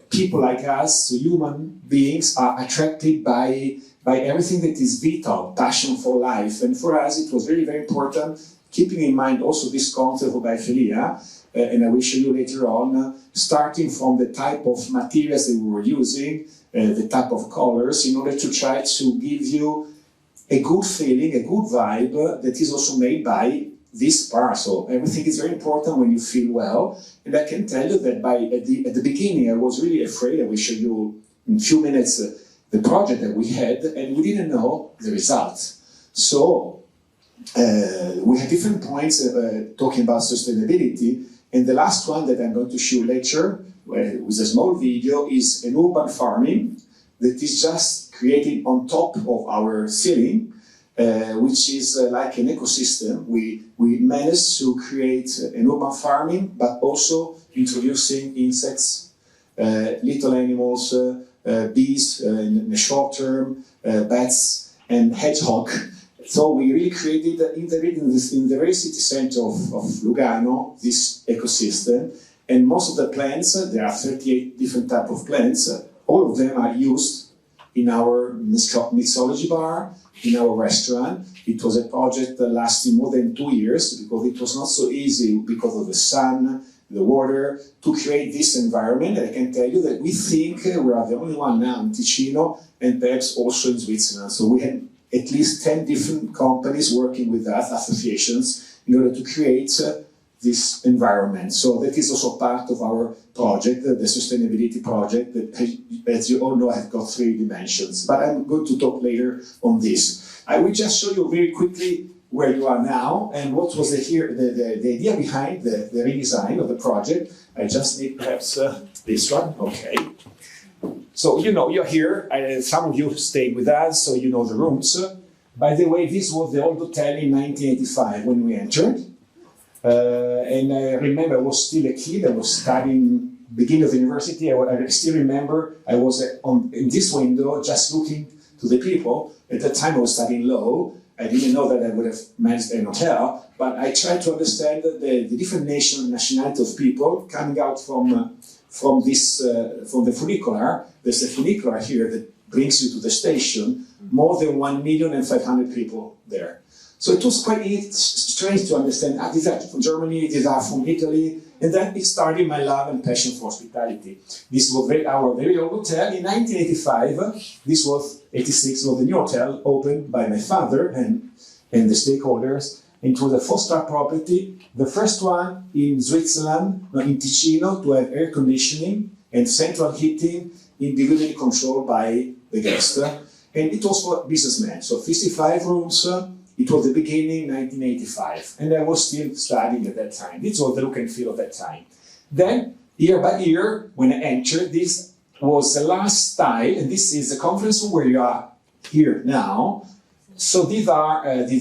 people like us, so human beings, are attracted by everything that is vital, passion for life. And for us, it was very, very important, keeping in mind also this concept of biophilia, and I will show you later on, starting from the type of materials that we were using, the type of colors, in order to try to give you a good feeling, a good vibe that is also made by this part. So everything is very important when you feel well. And I can tell you that at the beginning, I was really afraid. I will show you in a few minutes the project that we had, and we didn't know the results. So we had different points talking about sustainability. And the last one that I'm going to show later, with a small video, is an urban farming that is just created on top of our ceiling, which is like an ecosystem. We managed to create an urban farming, but also introducing insects, little animals, bees in the short term, bats and hedgehog. So we really created in the very city center of Lugano this ecosystem, and most of the plants, there are 38 different types of plants, all of them are used in our mixology bar, in our restaurant. It was a project that lasted more than 2 years because it was not so easy because of the sun, the water, to create this environment. And I can tell you that we think we are the only one now in Ticino and perhaps also in Switzerland. So we had at least 10 different companies working with us, associations, in order to create this environment. So that is also part of our project, the sustainability project, that, as you all know, has got 3 dimensions. But I'm going to talk later on this. I will just show you very quickly where you are now and what was the idea behind the redesign of the project. I just need perhaps this one. Okay. So, you're here. Some of you stayed with us, so you know the rooms. By the way, this was the old hotel in 1985 when we entered. And I remember I was still a kid. I was studying beginning of the university. I still remember I was in this window just looking to the people. At that time I was studying law. I didn't know that I would have managed an hotel, but I tried to understand the different nationality of people coming out from the funicular. There's a funicular here that brings you to the station. More than 1,500,000 people there. So it was quite strange to understand, these are from Germany, these are from Italy, and then it started my love and passion for hospitality. This was our very old hotel. In 1985, this was 86, was the new hotel opened by my father and the stakeholders. It was a 4-star property, the first one in Switzerland, in Ticino, to have air conditioning and central heating individually controlled by the guest. And it was for businessmen, so 55 rooms. It was the beginning, 1985, and I was still studying at that time. This was the look and feel of that time. Then, year by year, when I entered, this was the last style, and this is the conference room where you are here now. So this is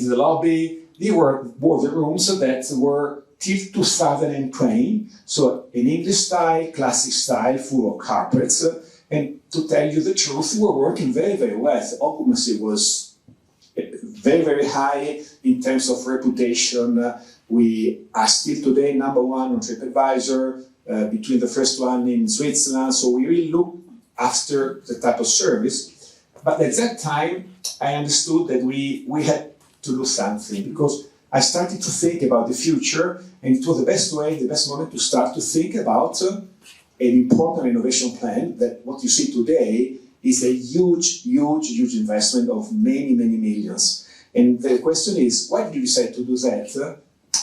the lobby. These were the rooms that were till 2020. So an English style, classic style, full of carpets. And to tell you the truth, we were working very, very well. The occupancy was very, very high in terms of reputation. We are still today #1 on TripAdvisor, between the first one in Switzerland. So we really look after the type of service. But at that time, I understood that we had to do something, because I started to think about the future, and it was the best moment to start to think about an important innovation plan that what you see today is a huge, huge, huge investment of many, many millions. And the question is, why did you decide to do that?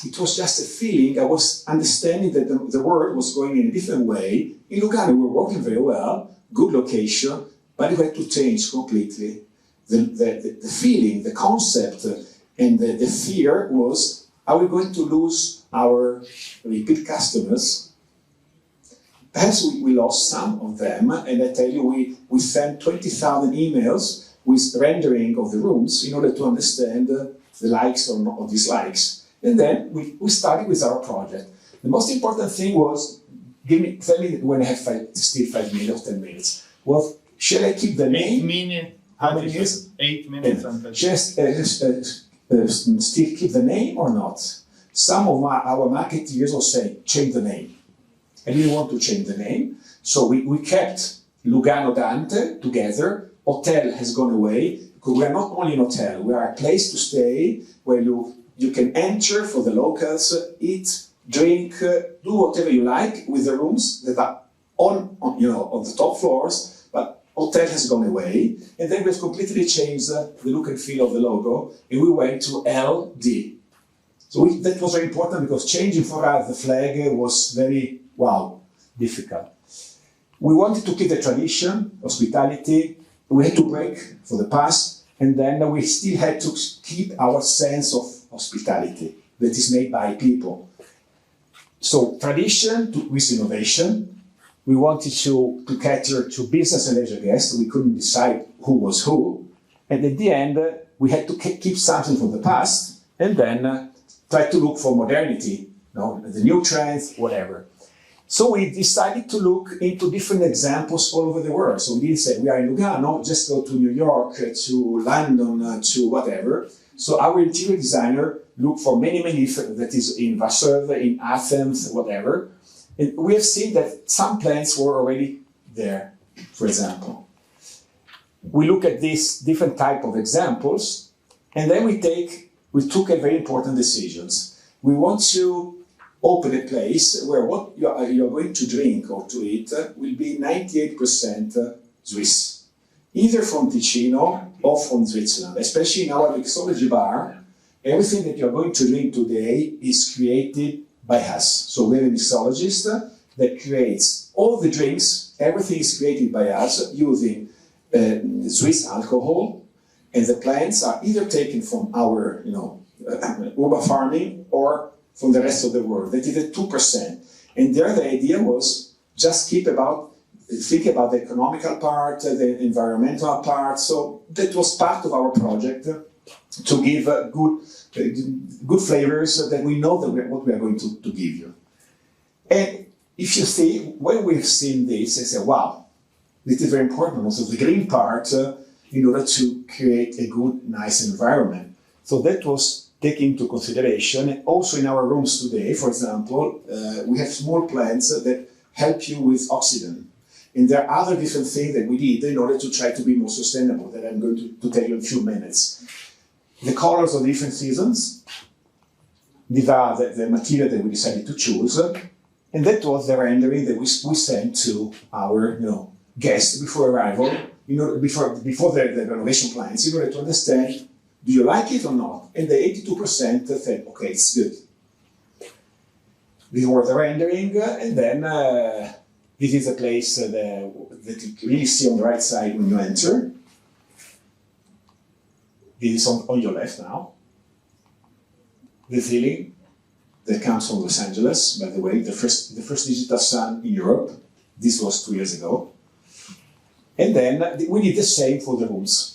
It was just a feeling. I was understanding that the world was going in a different way. In Lugano, we were working very well, good location, but it had to change completely. The feeling, the concept, and the fear was, are we going to lose our repeat customers? Perhaps we lost some of them, and I tell you, we sent 20,000 emails with rendering of the rooms in order to understand the likes or dislikes. And then we started with our project. The most important thing was, tell me when I have still 5 minutes, 10 minutes. Well, shall I keep the name? how many minutes? 8 minutes and 30. Just still keep the name or not? Some of our marketeers will say, change the name. I didn't want to change the name, so we kept Lugano Dante together. Hotel has gone away, because we are not only an hotel, we are a place to stay where you can enter for the locals, eat, drink, do whatever you like with the rooms that are on the top floors, but hotel has gone away. And then we've completely changed the look and feel of the logo, and we went to LD. So that was very important, because changing for us the flag was very, difficult. We wanted to keep the tradition, hospitality. We had to break for the past, and then we still had to keep our sense of hospitality that is made by people. So tradition with innovation. We wanted to cater to business and leisure guests. We couldn't decide who was who. And at the end, we had to keep something from the past, and then try to look for modernity, the new trends, whatever. So we decided to look into different examples all over the world. So we didn't say, we are in Lugano, just go to New York, to London, to whatever. So our interior designer looked for many different, that is in Warsaw, in Athens, whatever. And we have seen that some plans were already there, for example. We look at these different type of examples, and then we took a very important decisions. We want to open a place where what you are going to drink or to eat will be 98% Swiss, either from Ticino or from Switzerland. Especially in our mixology bar, everything that you are going to drink today is created by us. So we have a mixologist that creates all the drinks. Everything is created by us using Swiss alcohol, and the plants are either taken from our, uva farming or from the rest of the world. That is at 2%. And there the idea was just think about the economical part, the environmental part. So that was part of our project to give good flavors that we know what we are going to give you. And if you see, when we've seen this, I say, wow, this is very important. Also the green part in order to create a good, nice environment. So that was taken into consideration. And also in our rooms today, for example, we have small plants that help you with oxygen. And there are other different things that we did in order to try to be more sustainable that I'm going to tell you in a few minutes. The colors of different seasons, these are the material that we decided to choose. And that was the rendering that we sent to our guests before arrival, before the renovation plans, in order to understand, do you like it or not? And the 82% said, okay, it's good. These were the rendering, and then this is a place that you really see on the right side when you enter. This is on your left now. The ceiling that comes from Los Angeles, by the way, the first digital sun in Europe. This was 2 years ago. And then we did the same for the rooms.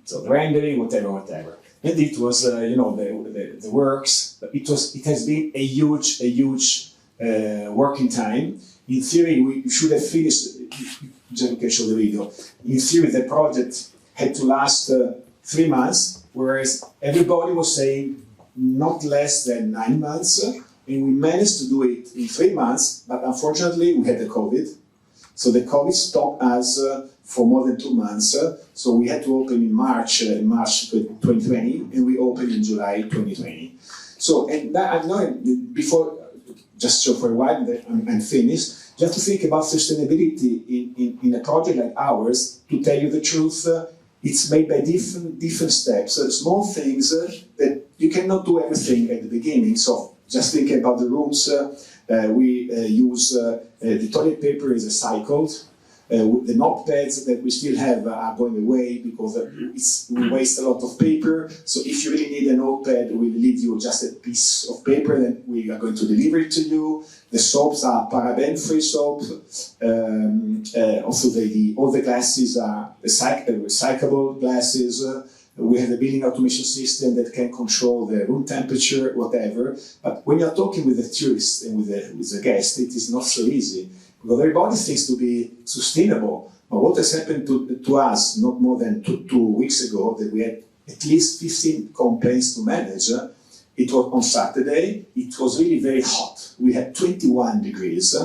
So the rendering, whatever. And it was, the works. It has been a huge working time. In theory, we should have finished. You can show the video. In theory, the project had to last 3 months, whereas everybody was saying not less than 9 months. And we managed to do it in 3 months, but unfortunately, we had the COVID. So the COVID stopped us for more than 2 months. So we had to open in March 2020, and we opened in July 2020. So, and that, I know before, just so for a while, I'm finished, just to think about sustainability in a project like ours, to tell you the truth, it's made by different steps, small things that you cannot do everything at the beginning. So just think about the rooms. We use the toilet paper is recycled. The notepads that we still have are going away because we waste a lot of paper. So if you really need a notepad, we'll leave you just a piece of paper, then we are going to deliver it to you. The soaps are paraben-free soap. Also, all the glasses are recyclable glasses. We have a building automation system that can control the room temperature, whatever. But when you're talking with the tourists and with the guests, it is not so easy. Because everybody thinks to be sustainable, But what has happened to us not more than two weeks ago, that we had at least 15 complaints to manage. It was on Saturday, it was really very hot. We had 21 degrees.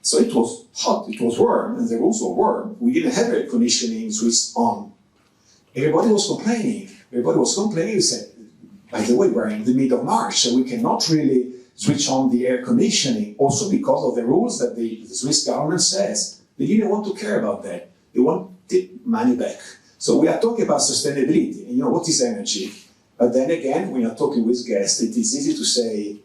So it was hot, it was warm, and the rooms were warm. We didn't have air conditioning switched on. Everybody was complaining. We said, by the way, we're in the middle of March, so we cannot really switch on the air conditioning, also because of the rules that the Swiss government says. They didn't want to care about that. They wanted money back. So we are talking about sustainability, and what is energy? But then again, when you're talking with guests, it is easy to say,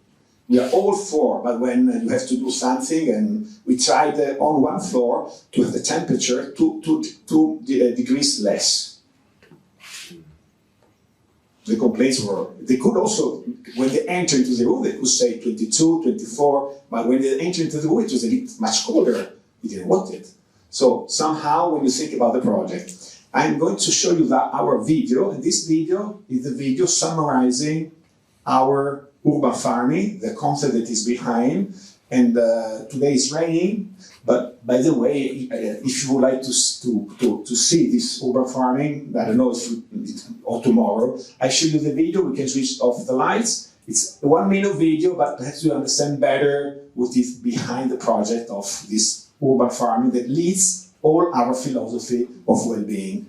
we are all for, but when you have to do something, and we tried on one floor to have the temperature 2 degrees less. The complaints were, they could also, when they enter into the room, they could say 22, 24, but when they enter into the room, it was a little much colder. We didn't want it. So somehow, when you think about the project, I'm going to show you our video, and this video is the video summarizing our urban farming, the concept that is behind. And today is raining, but by the way, if you would like to see this urban farming, I don't know if or tomorrow, I show you the video. We can switch off the lights. It's a 1 minute video, but perhaps you understand better what is behind the project of this urban farming that leads all our philosophy of well-being.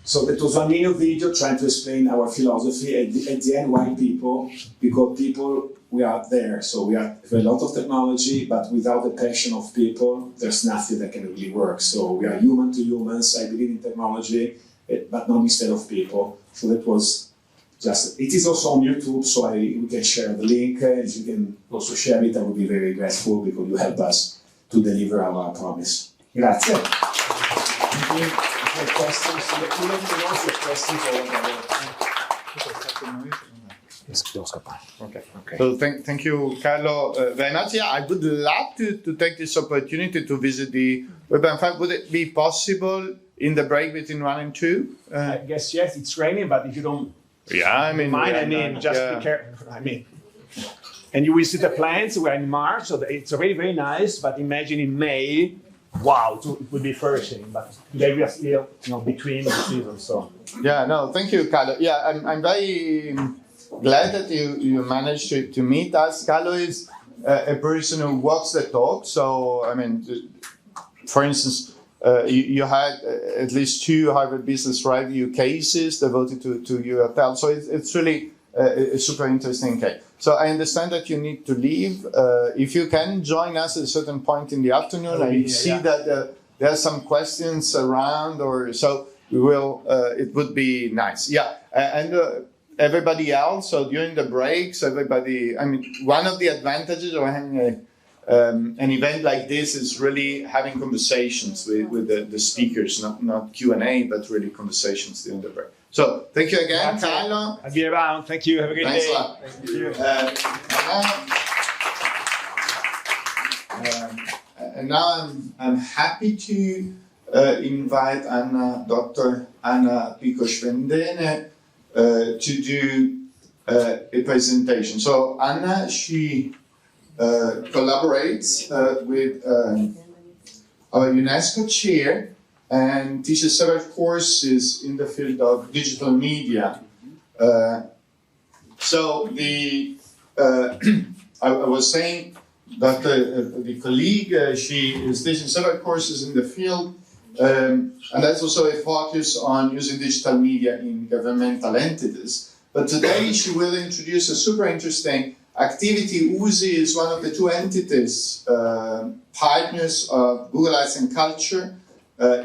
So that was 1 minute video trying to explain our philosophy. At the end, why people? Because people, we are there. So we have a lot of technology, but without the passion of people, there's nothing that can really work. So we are human to humans. I believe in technology, but not instead of people. So that was just, it is also on YouTube, so we can share the link. If you can also share it, I would be very grateful because you help us to deliver our promise. Grazie. Thank you. Questions? You let me know if you have questions or whatever. Okay. So thank you, Carlo, very much. Yeah, I would love to take this opportunity to visit the Urban Farm. Would it be possible in the break between 1 and 2? I guess yes. It's raining, but if you don't mind, just be careful. And you will see the plants. We're in March, so it's already very nice. But imagine in May. Wow, it would be flourishing, but today we are still, between the seasons. So yeah, no, thank you, Carlo. Yeah, I'm very glad that you managed to meet us. Carlo is a person who walks the talk. So I mean, for instance, you had at least 2 Harvard Business Review cases devoted to UFL. So it's really a super interesting case. So I understand that you need to leave. If you can join us at a certain point in the afternoon, I see that there are some questions around, or so we will. It would be nice. Yeah, and everybody else. So during the breaks, everybody. I mean, one of the advantages of having an event like this is really having conversations with the speakers, not Q&A, but really conversations during the break. So thank you again, Carlo. I'll be around. Thank you. Have a great day. Thanks a lot. Thank you. And now I'm happy to invite Dr. Anna Pico-Schwendene to do a presentation. So Anna, she collaborates with our UNESCO chair and teaches several courses in the field of digital media. So I was saying that the colleague, she is teaching several courses in the field, And there's also a focus on using digital media in governmental entities. But today she will introduce a super interesting activity. USI is one of the two entities, partners of Google Arts and Culture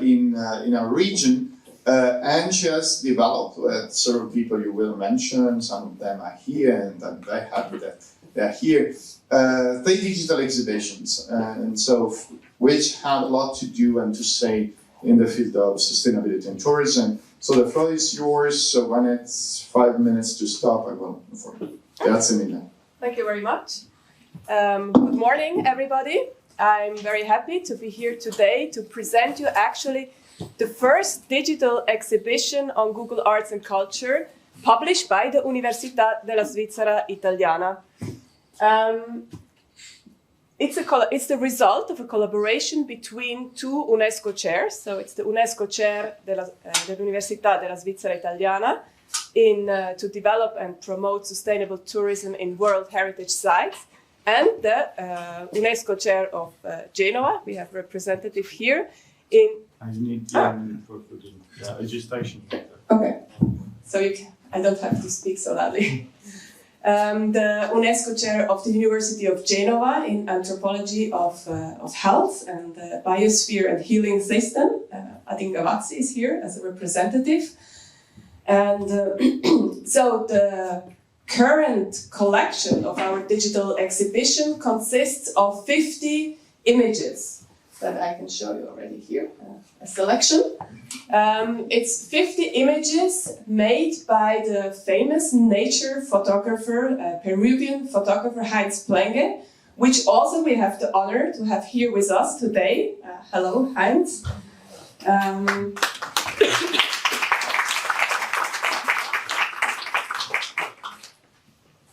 in our region. And she has developed with several people you will mention, some of them are here, and I'm very happy that they're here, 3 digital exhibitions, and so which have a lot to do and to say in the field of sustainability and tourism. So the floor is yours, so when it's 5 minutes to stop, I will inform you. Grazie mille. Thank you very much. Good morning, everybody. I'm very happy to be here today to present you actually the first digital exhibition on Google Arts and Culture published by the Università della Svizzera Italiana. It's the result of a collaboration between 2 UNESCO chairs. So it's the UNESCO chair dell'Università della Svizzera Italiana to develop and promote sustainable tourism in World Heritage Sites, and the UNESCO chair of Genoa. We have a representative here in. I need for the registration. Okay, so I don't have to speak so loudly. The UNESCO chair of the University of Genoa in anthropology of health and biosphere and healing system. I think Gavazzi is here as a representative. And so the current collection of our digital exhibition consists of 50 images that I can show you already here, a selection. It's 50 images made by the famous nature photographer, Peruvian photographer Heinz Plenge, which also we have the honor to have here with us today. Hello, Heinz.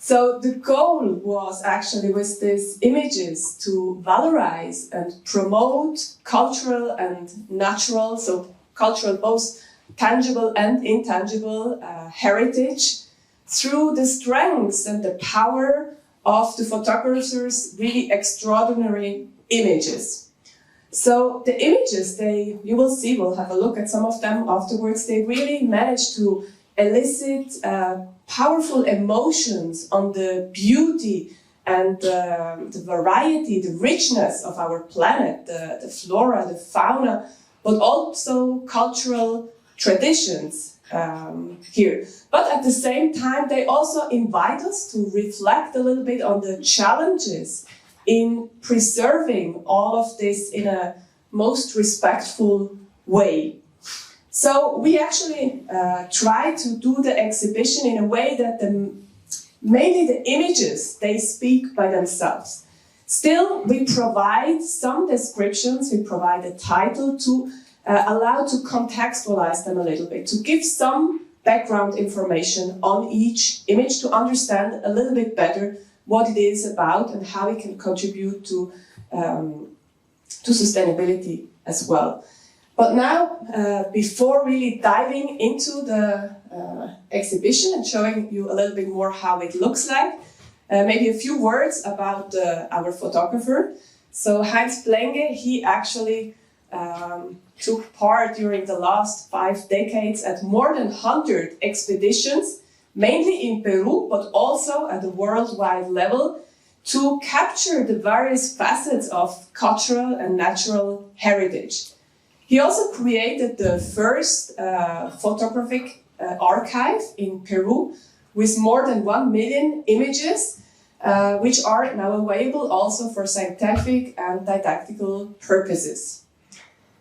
So the goal was actually with these images to valorize and promote cultural and natural, so cultural both tangible and intangible heritage through the strengths and the power of the photographer's really extraordinary images. So the images, you will see, we'll have a look at some of them afterwards, they really managed to elicit powerful emotions on the beauty and the variety, the richness of our planet, the flora, the fauna, but also cultural traditions here. But at the same time, they also invite us to reflect a little bit on the challenges in preserving all of this in a most respectful way. So we actually try to do the exhibition in a way that mainly the images, they speak by themselves. Still, we provide some descriptions, we provide a title to allow to contextualize them a little bit, to give some background information on each image to understand a little bit better what it is about and how it can contribute to sustainability as well. But now, before really diving into the exhibition and showing you a little bit more how it looks like, maybe a few words about our photographer. So Heinz Plenge, he actually took part during the last 5 decades at more than 100 expeditions, mainly in Peru, but also at a worldwide level, to capture the various facets of cultural and natural heritage. He also created the first photographic archive in Peru with more than 1 million images, which are now available also for scientific and didactical purposes.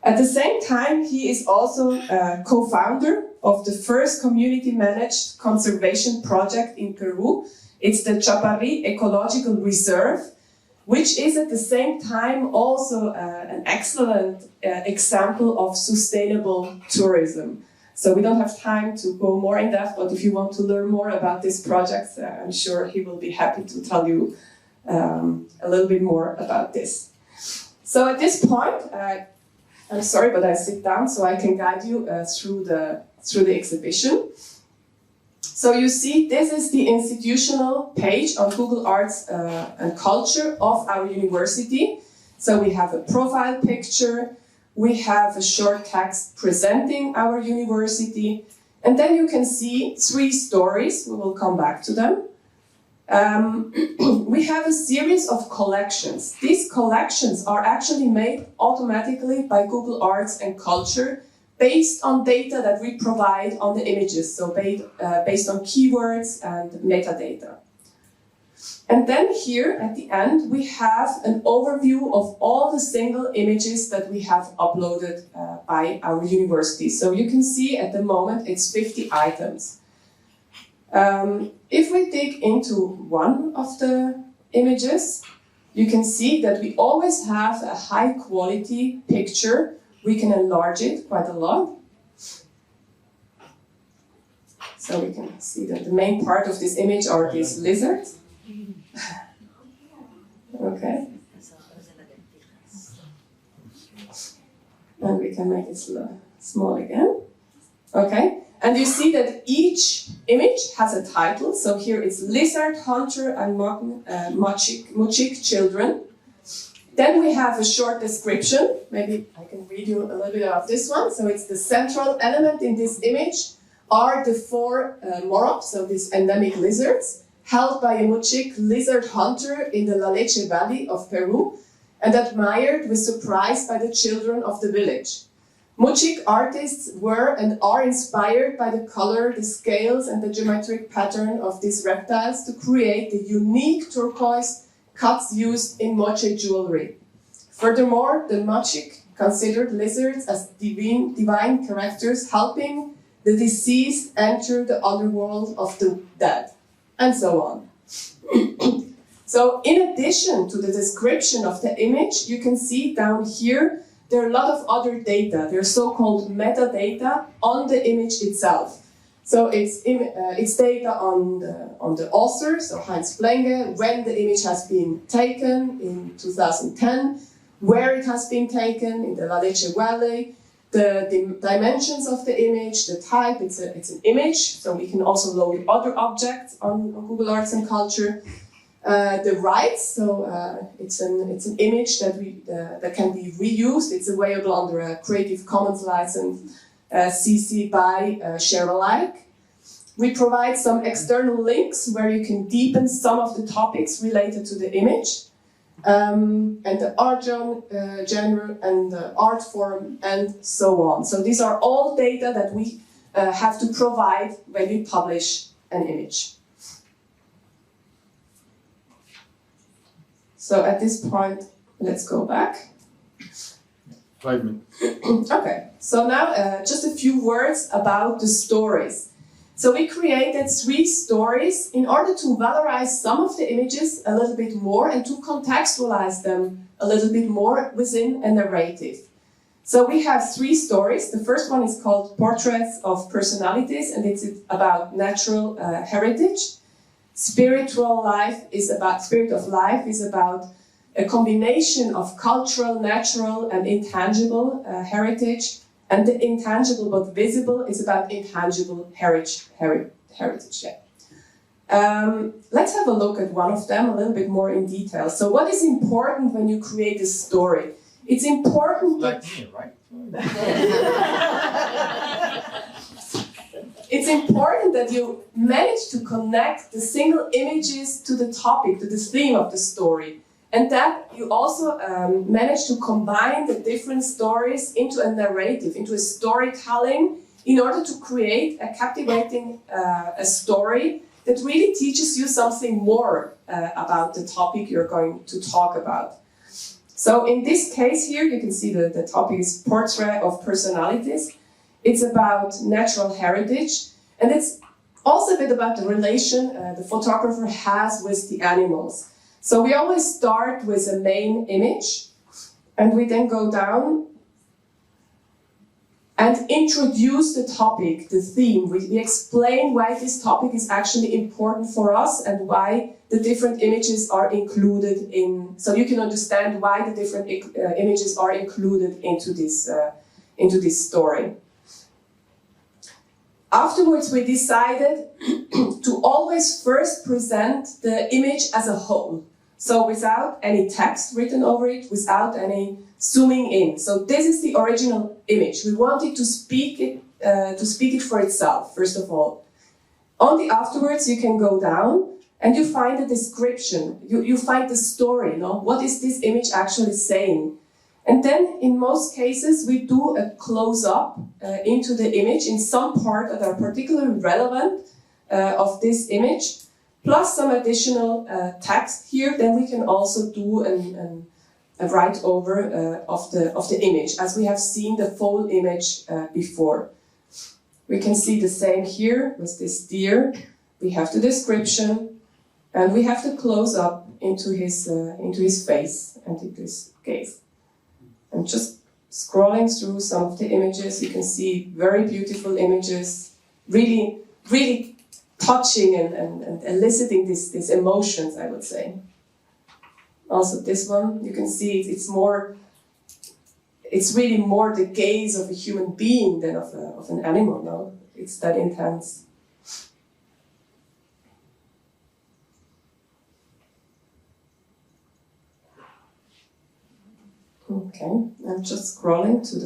At the same time, he is also co-founder of the first community-managed conservation project in Peru. It's the Chaparrí Ecological Reserve, which is at the same time also an excellent example of sustainable tourism. So we don't have time to go more in depth, but if you want to learn more about this project, I'm sure he will be happy to tell you a little bit more about this. So at this point, I'm sorry, but I sit down so I can guide you through the exhibition. So you see, this is the institutional page on Google Arts and Culture of our university. So we have a profile picture, we have a short text presenting our university, and then you can see 3 stories. We will come back to them. We have a series of collections. These collections are actually made automatically by Google Arts and Culture based on data that we provide on the images, so based on keywords and metadata. And then here at the end we have an overview of all the single images that we have uploaded by our university. So you can see at the moment it's 50 items. If we dig into one of the images, you can see that we always have a high quality picture. We can enlarge it quite a lot. So we can see that the main part of this image are these lizards. Okay. And we can make it small again. Okay. And you see that each image has a title. So here it's Lizard Hunter and Mochik Children. Then we have a short description. Maybe I can read you a little bit of this one. So it's the central element in this image are the 4 morops, so these endemic lizards, held by a Mochik lizard hunter in the La Leche Valley of Peru and admired with surprise by the children of the village. Mochik artists were and are inspired by the color, the scales and the geometric pattern of these reptiles to create the unique turquoise cuts used in moche jewelry. Furthermore, the Mochik considered lizards as divine characters helping the deceased enter the underworld of the dead, and so on. So in addition to the description of the image, you can see down here there are a lot of other data. They're so-called metadata on the image itself. So it's data on the author, so Heinz Flenge, when the image has been taken in 2010, where it has been taken in the La Leche Valley, the dimensions of the image, the type, it's an image, so we can also load other objects on Google Arts and Culture. The rights, so it's an image that can be reused. It's available under a Creative Commons license, CC BY share alike. We provide some external links where you can deepen some of the topics related to the image, and the art genre and the art form and so on. So these are all data that we have to provide when we publish an image. So at this point, let's go back. 5 minutes. Okay, so now just a few words about the stories. So we created 3 stories in order to valorize some of the images a little bit more and to contextualize them a little bit more within a narrative. So we have 3 stories. The first one is called Portraits of Personalities, and it's about natural heritage. Spirit of Life is about a combination of cultural, natural, and intangible heritage. And the intangible but visible is about intangible heritage. Yeah. Let's have a look at one of them a little bit more in detail. So what is important when you create a story? It's important Like me, right? It's important that you manage to connect the single images to the topic, to the theme of the story. And that you also manage to combine the different stories into a narrative, into a storytelling, in order to create a captivating a story that really teaches you something more about the topic you're going to talk about. So in this case here, you can see the topic is Portrait of Personalities. It's about natural heritage, and it's also a bit about the relation the photographer has with the animals. So we always start with a main image, and we then go down and introduce the topic, the theme. We explain why this topic is actually important for us and why the different images are included in, so you can understand why the different images are included into this story. Afterwards, we decided to always first present the image as a whole. So without any text written over it, without any zooming in. So this is the original image. We wanted to speak it for itself, first of all. Only afterwards you can go down and you find a description. You find the story, no? What is this image actually saying? And then, in most cases, we do a close-up into the image in some part that are particularly relevant of this image, plus some additional text here. Then we can also do a write-over of the image, as we have seen the full image before. We can see the same here with this deer. We have the description, and we have the close-up into his face and into his gaze. And just scrolling through some of the images, you can see very beautiful images, really, really touching and eliciting these emotions, I would say. Also this one, you can see it's really more the gaze of a human being than of an animal, no? It's that intense. Okay, I'm just scrolling to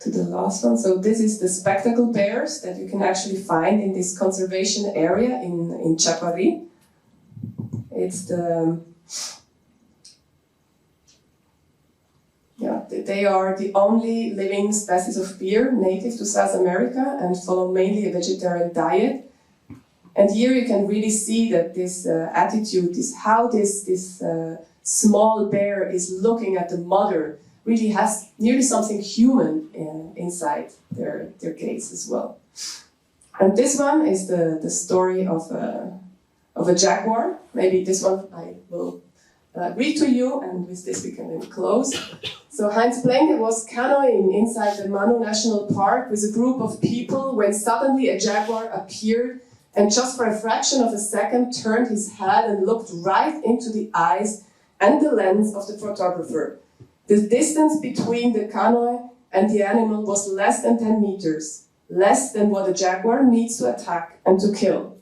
the last one. So this is the spectacle bears that you can actually find in this conservation area in Chapari. It's they are the only living species of bear native to South America and follow mainly a vegetarian diet. And here you can really see that this attitude, how this small bear is looking at the mother, really has nearly something human inside their gaze as well. And this one is the story of a jaguar. Maybe this one I will read to you, and with this we can then close. So Heinz Blenke was canoeing inside the Manu National Park with a group of people when suddenly a jaguar appeared and just for a fraction of a second turned his head and looked right into the eyes and the lens of the photographer. The distance between the canoe and the animal was less than 10 meters, less than what a jaguar needs to attack and to kill.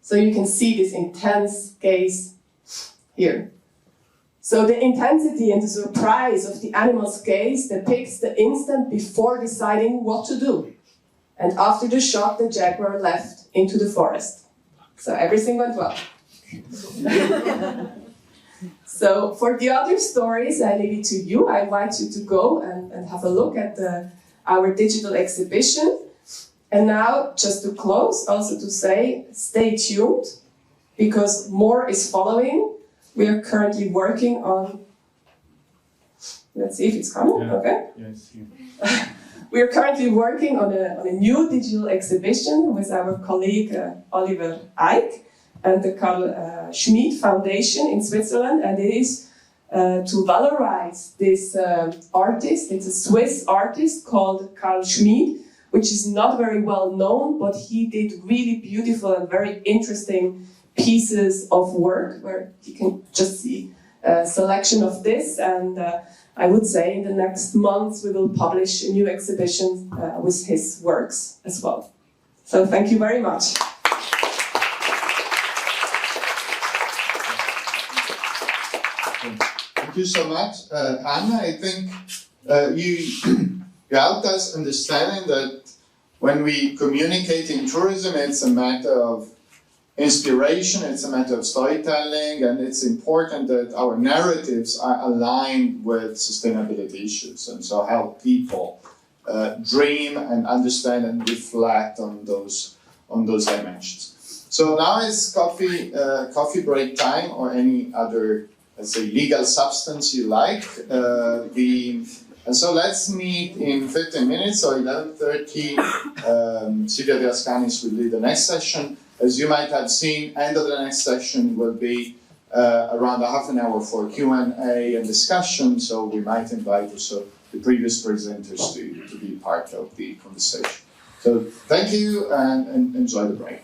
So you can see this intense gaze here. So the intensity and the surprise of the animal's gaze depicts the instant before deciding what to do. And after the shot, the jaguar left into the forest. So everything went well. So for the other stories, I leave it to you. I invite you to go and have a look at our digital exhibition. And now, just to close, also to say, stay tuned, because more is following. We are currently working on, let's see if it's coming, Yeah. okay? Yes, yeah. We are currently working on a new digital exhibition with our colleague Oliver Eick and the Carl Schmid Foundation in Switzerland, and it is to valorize this artist. It's a Swiss artist called Carl Schmid, which is not very well known, but he did really beautiful and very interesting pieces of work where you can just see a selection of this. And I would say in the next months we will publish a new exhibition with his works as well. So thank you very much. Thank you so much. Anna, I think you helped us understanding that when we communicate in tourism, it's a matter of inspiration, it's a matter of storytelling, and it's important that our narratives are aligned with sustainability issues, and so help people dream and understand and reflect on those dimensions. So now it's coffee break time, or any other, let's say, legal substance you like. And so let's meet in 15 minutes, so 11:30. Silvia Diascanis will lead the next session. As you might have seen, end of the next session will be around a half an hour for Q&A and discussion, so we might invite also the previous presenters to be part of the conversation. So thank you and enjoy the break.